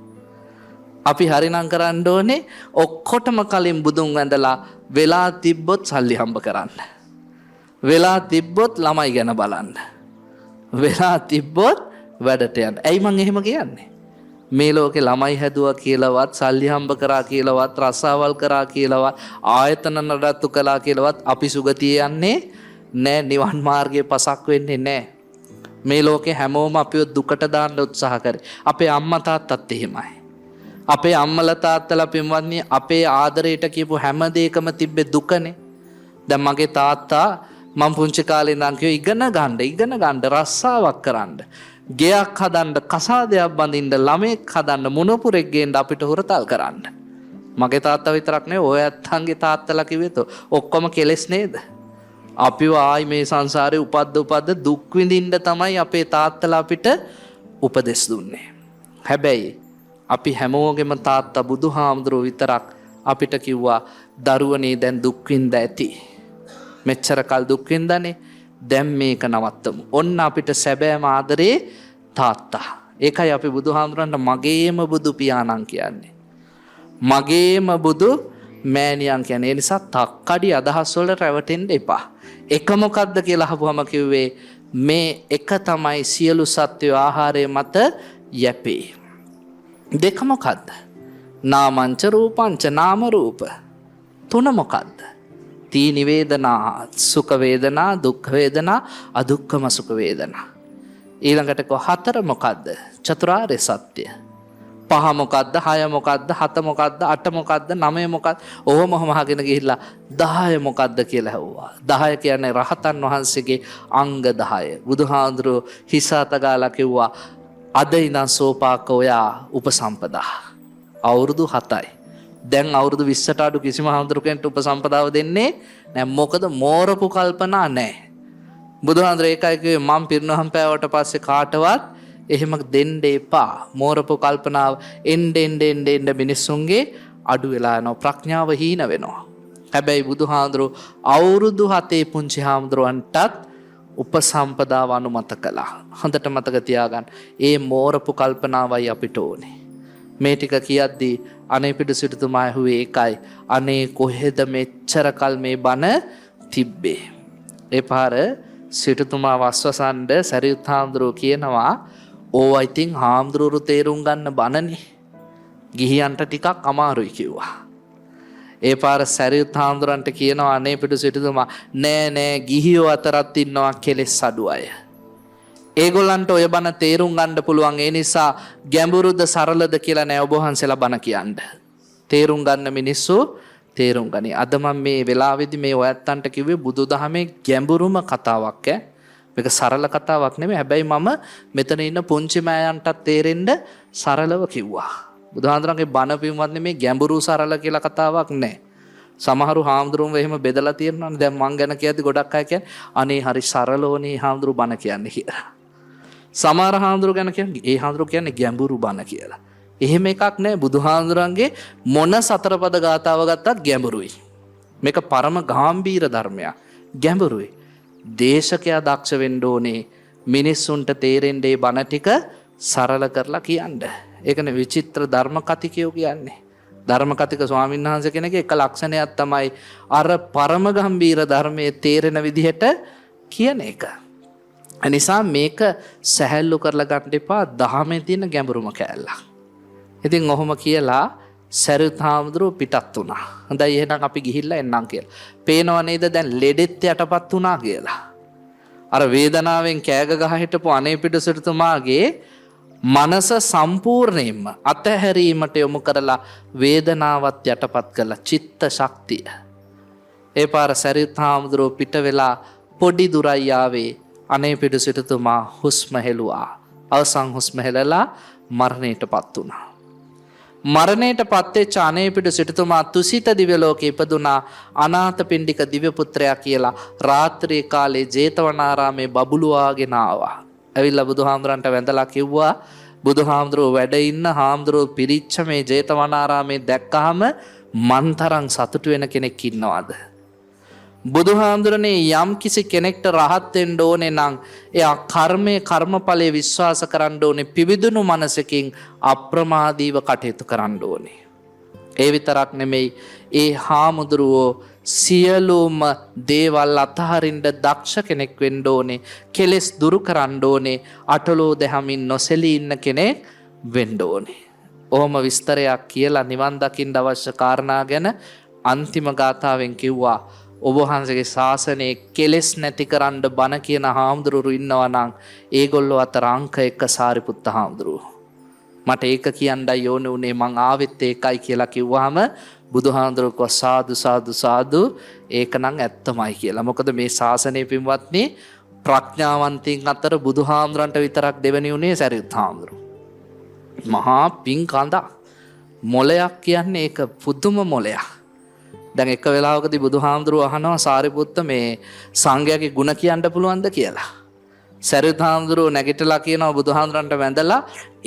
S2: අපි හරිනම් කරන්න ඕනේ ඔක්කොටම කලින් බුදුන් වැඳලා වෙලා තිබ්බොත් සල්ලි හම්බ කරන්න. වෙලා තිබ්බොත් ළමයි ගැන බලන්න. වෙලා තිබ්බොත් වැඩට යන්න. ඇයි මං එහෙම කියන්නේ? මේ ලෝකේ ළමයි හැදුවා කියලාවත්, සල්ලි හම්බ කරා කියලාවත්, රස්සාවල් කරා කියලාවත්, ආයතන නඩත්තු කළා කියලාවත් අපි සුගතිය යන්නේ නෑ. නිවන් මාර්ගයේ පසක් වෙන්නේ නෑ. මේ ලෝකේ හැමෝම අපිව දුකට දාන්න උත්සාහ කරේ. අපේ අම්මා තාත්තත් එහෙමයි. අපේ අම්මලා තාත්තලා පින්වත්නි අපේ ආදරයට කියපු හැම දෙයකම තිබ්බේ දුකනේ. දැන් මගේ තාත්තා මම පුංචි කාලේ ඉඳන් කිව්වා ඉගෙන ගන්න රස්සාවක් කරන්න. ගෙයක් හදන්න, කසාදයක් බඳින්න, ළමෙක් හදන්න, මොනපුරෙක් ගේන්න අපිට හුරතල් කරන්න. මගේ තාත්තා විතරක් නෙවෙයි ඔය ඇත්තන්ගේ තාත්තලා කිව්වෙත් ඔක්කොම කෙලෙස් නේද? අපිව ආයි මේ සංසාරේ උපද්ද දුක් විඳින්න තමයි අපේ තාත්තලා අපිට උපදෙස් දුන්නේ. හැබැයි අපි හැමෝගෙම තාත්තා බුදුහාමුදුරුවෝ විතරක් අපිට කිව්වා දරුවනේ දැන් දුක් විඳ ඇති. මෙච්චර කල් දුක් විඳන්නේ දැන් මේක නවත්තමු. ඔන්න අපිට සැබෑම ආදරේ තාත්තා. ඒකයි අපි බුදුහාමුදුරන්ට මගේම බුදු පියාණන් කියන්නේ. මගේම බුදු මෑණියන් කියන්නේ. ඒ නිසා තක්කඩි අදහස් වලට රැවටෙන්න එපා. එක මොකද්ද කියලා අහපුවම කිව්වේ මේ එක තමයි සියලු සත්වෝ ආහාරය මත යැපේ. දෙක මොකද්ද? නාමංච රූපංච නාම රූප. තුන මොකද්ද? තීනි වේදනා, සුඛ වේදනා, දුක්ඛ වේදනා, අදුක්ඛම සුඛ වේදනා. ඊළඟට කො 4 මොකද්ද? චතුරාර්ය සත්‍ය. 5 මොකද්ද? 6 මොකද්ද? 7 මොකද්ද? 8 මොකද්ද? 9 මොකද්ද? ඔහොම අහගෙන ගිහිල්ලා 10 මොකද්ද කියලා ඇහුවා. 10 කියන්නේ රහතන් වහන්සේගේ අංග 10. බුදුහාඳුරෝ හිස අත ගාලා කිව්වා අද ඉඳන් සෝපාක ඔයා උපසම්පදා. අවුරුදු 7යි. දැන් අවුරුදු 20ට අඩු කිසිම හාමුදුරු කෙනෙක්ට උපසම්පදාව දෙන්නේ නැහැ. මොකද මෝරපු කල්පනා නැහැ. බුදුහාඳුරේ ඒකයි කිව්වේ මම පිරිනවම් පෑවට පස්සේ කාටවත් එහෙම දෙන්න එපා. මෝරපු කල්පනාව එන්න මිනිස්සුන්ගේ අඩු වෙලා යනවා. ප්‍රඥාව හීන වෙනවා. හැබැයි බුදුහාඳුරෝ අවුරුදු 7 පුංචි හාමුදුරුවන්ටත් උපසම්පදාව අනුමත කළා. හොඳට මතක තියාගන්න. ඒ මෝරපු කල්පනාවයි අපිට ඕනේ. මේ ටික කියද්දී අනේ පිටු සිටුතුමා ඇහුවේ ඒකයි. අනේ කොහෙද මෙච්චර කල් මේ බණ තිබ්බේ? ඒ පාර සිටුතුමා වස්වසන්ඩ සරියුත් හාමුදුරුවෝ කියනවා ඕවා ඉතින් හාමුදුරුවෝ තේරුම් ගන්න බණනේ. ගිහියන්ට ටිකක් අමාරුයි කිව්වා. ඒ පාර සරියුත් හාමුදුරන්ට කියනවා අනේ පිටු සිටුතුමා නෑ ගිහියෝ අතරත් ඉන්නවා කෙලෙස් අඩු අය. ඒගොල්ලන්ට ඔය බණ තේරුම් ගන්න පුළුවන්. ඒ නිසා ගැඹුරුද සරලද කියලා නෑ ඔබ වහන්සේලා බණ කියන්න. තේරුම් ගන්න මිනිස්සු තේරුම් ගනි. අද මම මේ වෙලාවේදී මේ ඔයත්තන්ට කිව්වේ බුදුදහමේ ගැඹුරුම කතාවක් ඈ. මේක සරල කතාවක් නෙමෙයි. හැබැයි මම මෙතන ඉන්න පුංචි මෑයන්ටත් තේරෙන්න සරලව කිව්වා. බුදුහාඳුරන්ගේ බණ පින්වත් නෙමේ ගැඹුරු සරල කියලා කතාවක් නැහැ. සමහරු හාමුදුරුවෝ එහෙම බෙදලා තියෙනවානේ. දැන් මං ගැන කියද්දි ගොඩක් අය කියන්නේ අනේ හරි සරලෝනේ හාමුදුරු බණ කියන්නේ කියලා. සමහර හාමුදුරුවෝ ගැන කියන්නේ ඒ හාමුදුරුවෝ කියන්නේ ගැඹුරු බණ කියලා. එහෙම එකක් නැහැ. බුදුහාඳුරන්ගේ මොන සතරපද ගාතාව ගත්තත් ගැඹුරුයි. මේක පරම ගාම්භීර ධර්මයක්. ගැඹුරුයි. දේශකයා දක්ෂ වෙන්න ඕනේ මිනිස්සුන්ට තේරෙන්න මේ බණ ටික සරල කරලා කියන්න. ඒකනේ විචිත්‍ර ධර්ම කතිකයෝ කියන්නේ. ධර්ම කතික ස්වාමීන් වහන්සේ කෙනෙක්ගේ එක ලක්ෂණයක් තමයි අර පරම ගම්බීර ධර්මයේ තේරෙන විදිහට කියන එක. එනිසා මේක සැහැල්ලු කරලා ගන්න එපා. දහමේ තියෙන ගැඹුරුම කැලලා. ඉතින් ඔහොම කියලා සරියුත් හාමුදුරුවෝ පිටත් වුණා. හොඳයි එහෙනම් අපි ගිහිල්ලා එන්නම් කියලා. පේනව නේද දැන් ලෙඩෙත් යටපත් වුණා කියලා. අර වේදනාවෙන් කෑග ගහ හිටපු අනේ පිටු සිටුතුමාගේ මනස සම්පූර්ණයෙන්ම අතහැරීමට යොමු කරලා වේදනාවත් යටපත් කළා. චිත්ත ශක්තිය. ඒ පාර සරියුත් හාමුදුරුවෝ පිට වෙලා පොඩි දුරයි ආවේ. අනේ පිටු සිටුතුමා හුස්ම හෙළුවා. අවසන් හුස්ම හෙළලා මරණයටපත් වුණා. මරණයටපත් වෙච්ච අනේ පිටු සිටුතුමා තුසිත දිව්‍ය ලෝකේ ඉපදුනා. අනාථපිණ්ඩික දිව්‍ය පුත්‍රයා කියලා රාත්‍රී කාලේ ජේතවනාරාමේ බබළුවාගෙන ආවා. ඇවිල්ලා බුදුහාමුදුරන්ට වැඳලා කිව්වා බුදුහාමුදුරුවෝ වැඩ ඉන්න හාමුදුරුවෝ පිරිච්ච මේ ජේතවනාරාමේ දැක්කහම මන්තරම් සතුටු වෙන කෙනෙක් ඉන්නවද? බුදුහාමුදුරනේ යම් කිසි කෙනෙක්ට රහත් වෙන්න ඕනේ නම් එයා කර්මයේ කර්මඵලයේ විශ්වාස කරන්න ඕනේ. පිවිදුණු මනසකින් අප්‍රමාදීව කටයුතු කරන්න ඕනේ. ඒ විතරක් නෙමෙයි ඒ හාමුදුරුවෝ සියලුම දේවල් අතහරින්න දක්ෂ කෙනෙක් වෙන්න ඕනේ. කෙලෙස් දුරු කරන්න ඕනේ. අටලෝ දහමින් නොසැලී ඉන්න කෙනෙක් වෙන්න ඕනේ. ඔහොම විස්තරයක් කියලා නිවන් දකින්න අවශ්‍ය කාරණා ගැන අන්තිම ගාථාවෙන් කිව්වා ඔබ වහන්සේගේ ශාසනයේ කෙලෙස් නැති කරන්න බණ කියන හාමුදුරුවෝ ඉන්නවා නම් ඒගොල්ලෝ අතර අංක 1 සාරිපුත්ත හාමුදුරුවෝ. මට ඒක කියන්නයි ඕනේ උනේ මං ආවෙත් ඒකයි කියලා කිව්වහම බුදුහාමුදුරුවෝ සාදු සාදු සාදු ඒක නම් ඇත්තමයි කියලා. මොකද මේ ශාසනය පින්වත්නි ප්‍රඥාවන්තයින් අතර බුදුහාමුදුරන්ට විතරක් දෙවෙනි උනේ සරියුත් හාමුදුරුවෝ. මහා පිං කඳ මොලයක් කියන්නේ ඒක පුදුම මොලයක්. දැන් එක වෙලාවකදී බුදුහාමුදුරුවෝ අහනවා සාරිපුත්ත මේ සංඝයාගේ ගුණ කියන්න පුළුවන්ද කියලා. සරියුත් හාමුදුරුවෝ නැගිටලා කියනවා බුදුහාමුදුරන්ට වැඳලා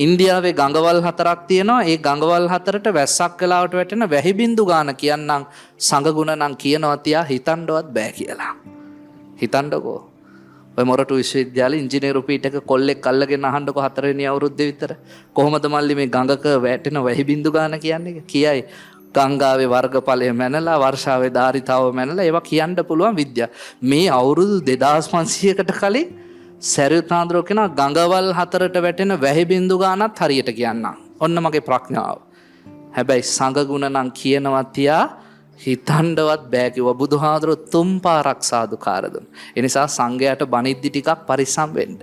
S2: ඉන්දියාවේ ගඟවල් 4ක් තියෙනවා. ඒ ගඟවල් 4ට වැස්සක් වෙලාවට වැටෙන වැහි බින්දු ගාන කියන්නම් සංඝ ගුණ නම් කියනවා තියා හිතන්නවත් බෑ කියලා. හිතන්නකෝ. ඔය මොරටු විශ්වවිද්‍යාලේ ඉංජිනේරු පීඨක කොල්ලෙක් අල්ලගෙන අහන්නකෝ 4 වෙනි අවුරුද්දේ විතර කොහොමද මල්ලි මේ ගඟක වැටෙන වැහි බින්දු ගාන කියන්නේ කියයි. ගංගාවේ වර්ගඵලය මැනලා වර්ෂාවේ ධාරිතාව මැනලා ඒවා කියන්න පුළුවන් විද්‍යාව. මේ අවුරුදු 2500කට කලින් සරියුත් හාමුදුරුවෝ කියනවා ගඟවල් 4ට වැටෙන වැහි බින්දු ගානත් හරියට කියන්නම්. ඔන්න මගේ ප්‍රඥාව. හැබැයි සංඝ ගුණ නම් කියනවා තියා හිතන්නවත් බෑ කිව්වා. බුදුහාඳුරෝ 3 පාරක් සාදුකාර දුන්නා. ඒ නිසා සංඝයාට බණිද්දි ටිකක් පරිස්සම් වෙන්න.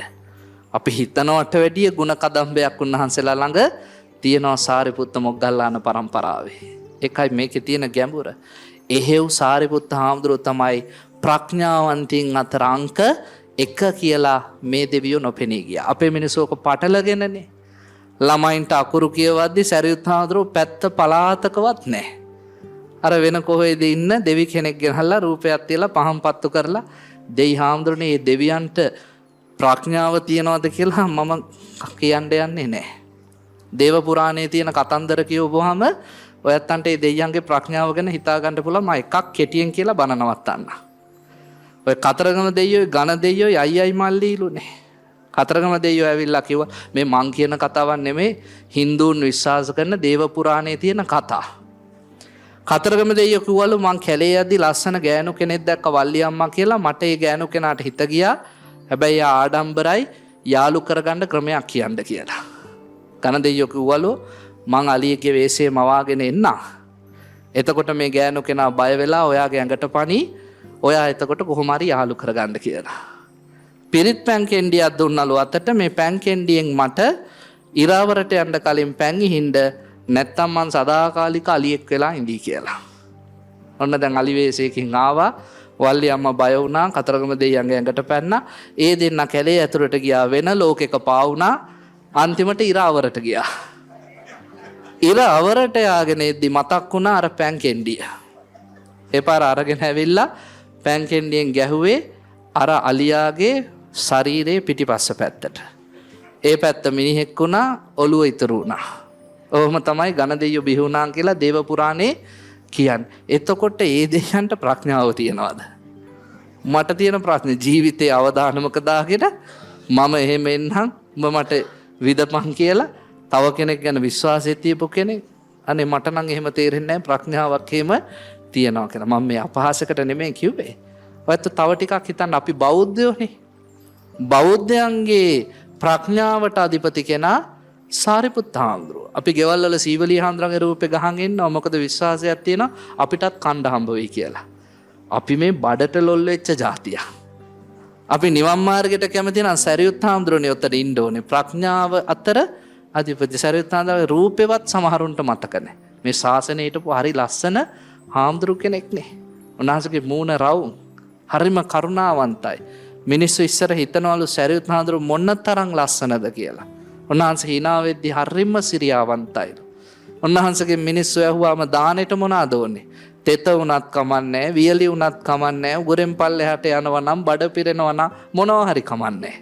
S2: අපි හිතනවට වැඩිය ಗುಣ කදම්බයක් උන්වහන්සේලා ළඟ තියෙනවා සාරිපුත්ත මොග්ගල්ලාන පරම්පරාවේ. ඒකයි මේකේ තියෙන ගැඹුර. එහෙව් සාරිපුත්ත හාමුදුරුවෝ තමයි ප්‍රඥාවන්තයින් අතර අංක 1 කියලා මේ දෙවියෝ නොපෙනී ගියා. අපේ මිනිස්සු ඔක පටලගෙනනේ. ළමයින්ට අකුරු කියවද්දි සරියුත් හාමුදුරුවෝ පැත්ත පලාතකවත් නැහැ. අර වෙන කොහෙද ඉන්න දෙවි කෙනෙක් ගෙනහල්ලා රූපයක් තියලා පහන් පත්තු කරලා දෙයි හාමුදුරනේ මේ දෙවියන්ට ප්‍රඥාව තියනවද කියලා මම කියන්න යන්නේ නැහැ. දේව පුරාණයේ තියෙන කතන්දර කියවුවාම ඔයත්තන්ට මේ දෙයියන්ගේ ප්‍රඥාව ගැන හිතා ගන්න පුළුවන්. මම එකක් කෙටියෙන් කියලා බන නවත්තන්න. ඔය කතරගම දෙයියෝ ඝන දෙයියෝ අයියයි මල්ලිලුනේ. කතරගම දෙයියෝ ඇවිල්ලා කිව්වා මේ මං කියන කතාවක් නෙමෙයි හින්දුන් විශ්වාස කරන දේව පුරාණයේ තියෙන කතා. කතරගම දෙයියෝ කිව්වලු මං කැලේ යද්දි ලස්සන ගෑනු කෙනෙක් දැක්ක වල්ලි අම්මා කියලා. මට ඒ ගෑනු කෙනාට හිත ගියා. හැබැයි ආඩම්බරයි යාළු කරගන්න ක්‍රමයක් කියන්න කියලා. ඝන දෙයියෝ කිව්වලු මං අලියගේ වෙස්සේ මවාගෙන එන්න. එතකොට මේ ගෑනු කෙනා බය වෙලා ඔයාගේ ඇඟට පණි. ඔයා එතකොට කොහොම හරි යාළු කරගන්න කියලා. පිරිත් පැන් කෙන්ඩියක් දුන්නලු අතට මේ පැන් කෙන්ඩියෙන් මට ඉරාවරට යන්න කලින් පැන් ඉහින්ද නැත්තම් මං සදාකාලික අලියෙක් වෙලා ඉඳී කියලා. ඔන්න දැන් අලි වෙස්යකින් ආවා. වල්ලි අම්මා බය වුණා. කතරගම දෙයියන්ගේ ඇඟට පැන්නා. ඒ දෙන්න කැලේ ඇතුළට ගියා. වෙන ලෝකෙක පාවුණා. අන්තිමට ඉරාවරට ගියා. ඉරාවරට යාගෙන එද්දි මතක් වුණා අර පැන් කෙන්ඩිය. එපාර අරගෙන ඇවිල්ලා පැන් කෙන්ඩියෙන් ගැහුවේ අර අලියාගේ ශරීරයේ පිටිපස්ස පැත්තට. ඒ පැත්ත මිනිහෙක් වුණා. ඔළුව ඉතුරු වුණා. ඔහොම තමයි ඝන දෙයියෝ බිහි වුණා කියලා දේව පුරාණේ කියන්නේ. එතකොට ඒ දෙයයන්ට ප්‍රඥාව තියනවාද? මට තියෙන ප්‍රශ්නේ ජීවිතේ අවදානමක දාගෙන මම එහෙම එන්නම් උඹ මට විදපන් කියලා තව කෙනෙක් ගැන විශ්වාසය තියපු කෙනෙක්. අනේ මට නම් එහෙම තේරෙන්නේ නැහැ ප්‍රඥාවක් එහෙම තියනවා කියලා. මම මේ අපහාසකට නෙමෙයි කිව්වේ. ඔයත් තව ටිකක් හිතන්න අපි බෞද්ධයෝනේ. බෞද්ධයන්ගේ ප්‍රඥාවට අධිපති කෙනා සාරිපුත්ත හාමුදුරුවෝ. අපි ගෙවල් වල සීවලී හාමුදුරන්ගේ රූපේ ගහන් ඉන්නවා. මොකද විශ්වාසයක් තියෙනවා අපිටත් කණ්ඩ හම්බ වෙයි කියලා. අපි මේ බඩට ලොල් වෙච්ච જાතිය. අපි නිවන් මාර්ගයට කැමති නම් සරියුත් හාමුදුරුවනේ උත්තර ඉන්න ඕනේ. ප්‍රඥාව අතර අධිපති සරියුත් හාමුදුරුවෝ රූපෙවත් සමහරුන්ට මතක නැහැ. මේ ශාසනයේ හිටපු හරි ලස්සන හාමුදුරු කෙනෙක් නේ. උන්වහන්සේගේ මූණ රවුම් හරිම කරුණාවන්තයි. මිනිස්සු ඉස්සර හිතනවලු සරියුත් හාමුදුරුවෝ මොන තරම් ලස්සනද කියලා. උන්වහන්සේ hina වෙද්දි හරිම සිරියාවන්තයි. උන්වහන්සේගේ මිනිස්සු ඇහුවාම දානෙට මොනවාද ඕනේ? තෙත උනත් කමන්නේ, වියලි උනත් කමන්නේ, උගුරෙන් පල්ලෙහාට යනවා නම් බඩ පිරෙනවා නම් මොනවා හරි කමන්නේ.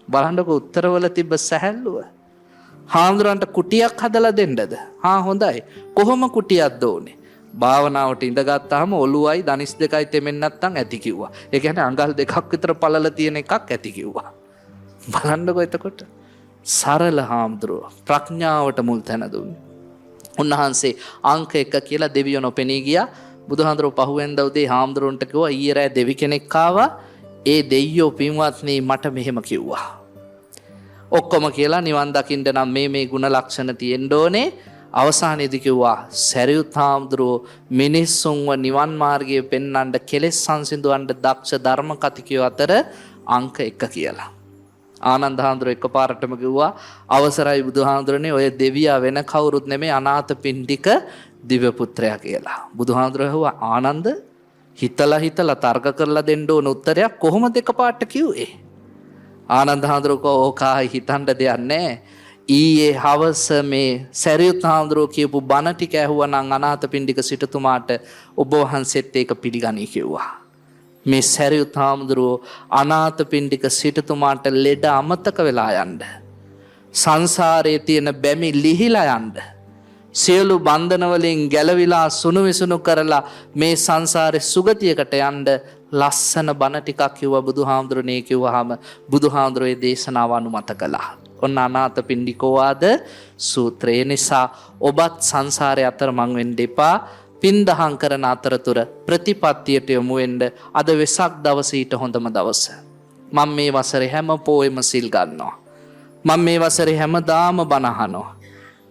S2: බලන්නකො උත්තරවල තිබ්බ සැහැල්ලුව. හාමුදුරන්ට කුටියක් හදලා දෙන්නද? හොඳයි. කොහොම කුටියක්ද ඕනේ? භාවනාවට ඉඳගත්තාම ඔළුවයි දනිස් දෙකයි තෙමෙන්නේ නැත්තම් ඇති කිව්වා. ඒ කියන්නේ අඟල් දෙකක් විතර පළල තියෙන එකක් ඇති කිව්වා. බලන්නකො එතකොට සරල හාමුදුරුවෝ ප්‍රඥාවට මුල් තැන දුන්නේ. උන්වහන්සේ අංක 1 කියලා දෙවියෝ නොපෙනී ගියා. බුදුහාමුදුරුවෝ පහුවෙන්ද උදේ හාමුදුරුවන්ට කිව්වා ඊයේ රෑ දෙවි කෙනෙක් ආවා. ඒ දෙයියෝ පින්වත්නි මට මෙහෙම කිව්වා. ඔක්කොම කියලා නිවන් දකින්න නම් මේ ගුණ ලක්ෂණ තියෙන්න ඕනේ. අවසානයේදී කිව්වා සරියුත් හාමුදුරුවෝ මිනිස්සුන්ව නිවන් මාර්ගයේ පෙන්වන්න කෙලෙස් සංසිඳවන්න දක්ෂ ධර්ම කතිකයෝ අතර අංක 1 කියලා. ආනන්ද හාමුදුරුවෝ එකපාරටම කිව්වා අවසරයි බුදුහාමුදුරනේ ඔය දෙවියා වෙන කවුරුත් නෙමෙයි අනාථපිණ්ඩික දිව්‍ය පුත්‍රයා කියලා. බුදුහාමුදුරුවෝ ඇහුවා ආනන්ද හිතලා තර්ක කරලා දෙන්න ඕන උත්තරයක් කොහොමද එකපාරට කිව්වේ? ආනන්ද හාමුදුරුවෝ ඕකායි හිතන්න දෙයක් නැහැ. ඊයේ හවස මේ සරියුත් හාමුදුරුවෝ කියපු බණ ටික ඇහුවා නම් අනාථපිණ්ඩික සිටුතුමාට ඔබ වහන්සේත් ඒක පිළිගනී කිව්වා. මේ සරියුත් හාමුදුරුවෝ අනාථපිණ්ඩික සිටුතුමාට ලෙඩ අමතක වෙලා යන්න. සංසාරයේ තියෙන බැමි ලිහිලා යන්න. සියලු බන්ධන වලින් ගැලවිලා සුණු විසුණු කරලා මේ සංසාරේ සුගතියකට යන්න ලස්සන බණ ටිකක් කිව්වා බුදුහාමුදුරනේ. කිව්වහම බුදුහාමුදුරේ දේශනාව අනුමත කළා. ඔන්න අනාථපිණ්ඩිකෝවාද සූත්‍රය. නිසා ඔබත් සංසාරේ අතරමං වෙන්න එපා. පින් දහම් කරන අතරතුර ප්‍රතිපත්තියට යොමු වෙන්න. අද වෙසක් දවසේ ඊට හොඳම දවස. මම මේ වසරේ හැම පොයෙම සිල් ගන්නවා. මම මේ වසරේ හැමදාම බණ අහනවා.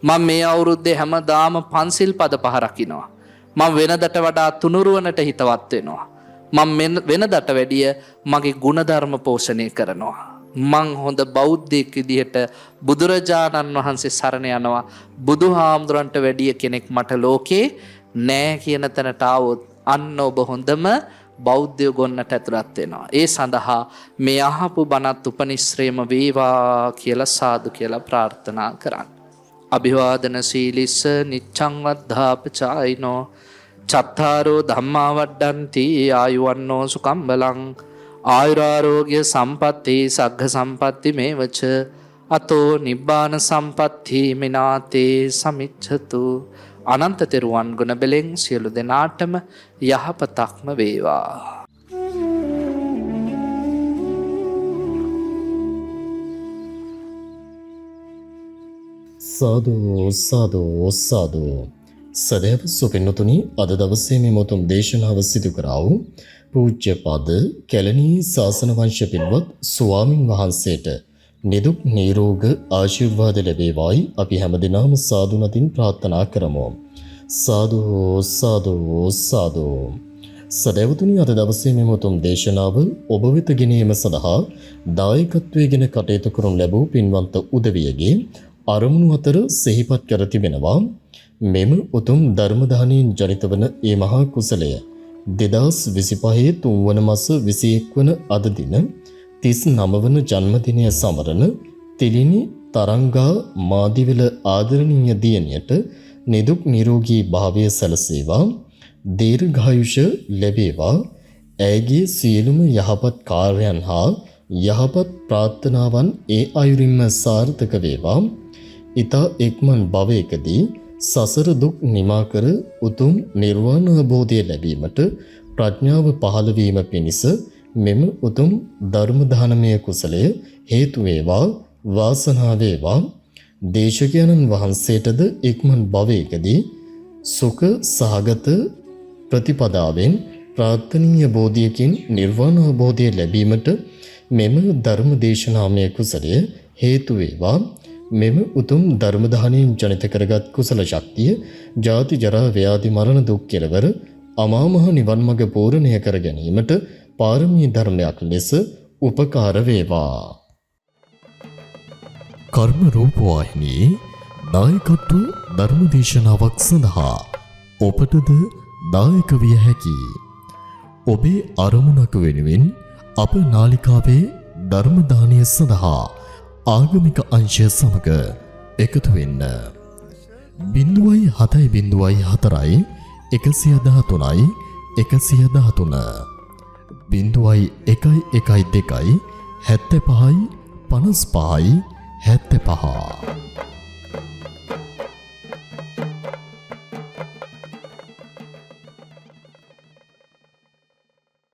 S2: මම මේ අවුරුද්දේ හැමදාම පන්සිල් පද 5 රකින්නවා. මම වෙනදට වඩා තුනුරුවනට හිතවත් වෙනවා. මම වෙනදට වැඩිය මගේ ගුණධර්ම පෝෂණය කරනවා. මං හොඳ බෞද්ධයෙක් විදිහට බුදුරජාණන් වහන්සේ සරණ යනවා. බුදුහාමුදුරන්ට වැඩිය කෙනෙක් මට ලෝකේ නෑ කියන තැනට આવොත් අන්න ඔබ හොඳම බෞද්ධය ගොන්නට ඇතුළත් වෙනවා. ඒ සඳහා මේ අහපු බණත් උපනිශ්‍රේම වේවා කියලා සාදු කියලා ප්‍රාර්ථනා කරන්න. අභිවාදන සීලිස්ස නිච්ඡං වද්ධාපචායිනෝ චත්තාරෝ ධම්මා වඩ්ඩಂತಿ ආයුවන්නෝ සුඛං බලං ආයුරාරෝග්‍ය සම්පatti සග්ග සම්පatti මේවච අතෝ නිබ්බාන සම්පatti මිනාතේ සමිච්ඡතු. අනන්ත තෙරුවන් ගුණ බෙලෙන් සියලු දෙනාටම යහපතක්ම වේවා.
S1: සාදු සාදු සාදු. සදේව සුපින්නතුනි, අද දවසේ මේ මොතුම් දේශනාව සිදු කරා වූ පූජ්‍යපද කැලණී ශාසන වංශ පින්වත් ස්වාමින් වහන්සේට නිදුක් නිරෝග ආශිර්වාද ලැබේවායි අපි හැමදෙනාම සාදු නදින් ප්‍රාර්ථනා කරමු. සාදු සාදු සාදු. සදේවතුනි, අද දවසේ මේ මොතුම් දේශනාව ඔබ වෙත ගෙනීම සඳහා දායකත්වයෙන් කටයුතු කරනු ලැබූ පින්වන්ත උදවියගේ අරමුණු අතර සිහිපත් කර තිබෙනවා. මෙම උතුම් ධර්ම දානයෙන් ජනිත වන ඒ මහා කුසලය 2025 3වන මාස 21 වන අද දින 39 වන ජන්මදිනය සමරන තිලිනි තරංගා මාදිවල ආදරණීය දියණියට නිදුක් නිරෝගී භාවය සැලසේවා, දීර්ඝායුෂ ලැබේවා. ඇයගේ සියලුම යහපත් කාර්යයන් හා යහපත් ප්‍රාර්ථනාවන් ඒ අයුරින්ම සාර්ථක වේවා. ඊතා එක්මන් භවයකදී සසර දුක් නිමා කර උතුම් නිර්වාණ අවබෝධය ලැබීමට ප්‍රඥාව පහළ වීම පිණිස මෙම උතුම් ධර්ම දානමය කුසලය හේතු වේවා, වාසනාව වේවා. දේශකයන්න් වහන්සේටද එක්මන් භවයකදී සුඛ සහගත ප්‍රතිපදාවෙන් ප්‍රාර්ථනීය බෝධියකින් නිර්වාණ අවබෝධය ලැබීමට මෙම ධර්ම දේශනාමය කුසලය හේතු වේවා. මෙම උතුම් ධර්ම දානයෙන් ජනිත කරගත් කුසල ශක්තිය ජාති ජරා ව්‍යාධි මරණ දුක් කෙලවර අමා මහ නිවන් මඟ පූර්ණය කර ගැනීමට පාරමී ධර්මයක් ලෙස උපකාර වේවා. කර්ම රූප වාහිනී දායකත්ව ධර්ම දේශනාවක් සඳහා ඔබටද දායක විය හැකියි. ඔබේ අරමුණක වෙනුවෙන් අප නාලිකාවේ ධර්ම දානය සඳහා ආගමික අංශය සමග එකතු වෙන්න. 0.704 113 113 0.112 75 55 75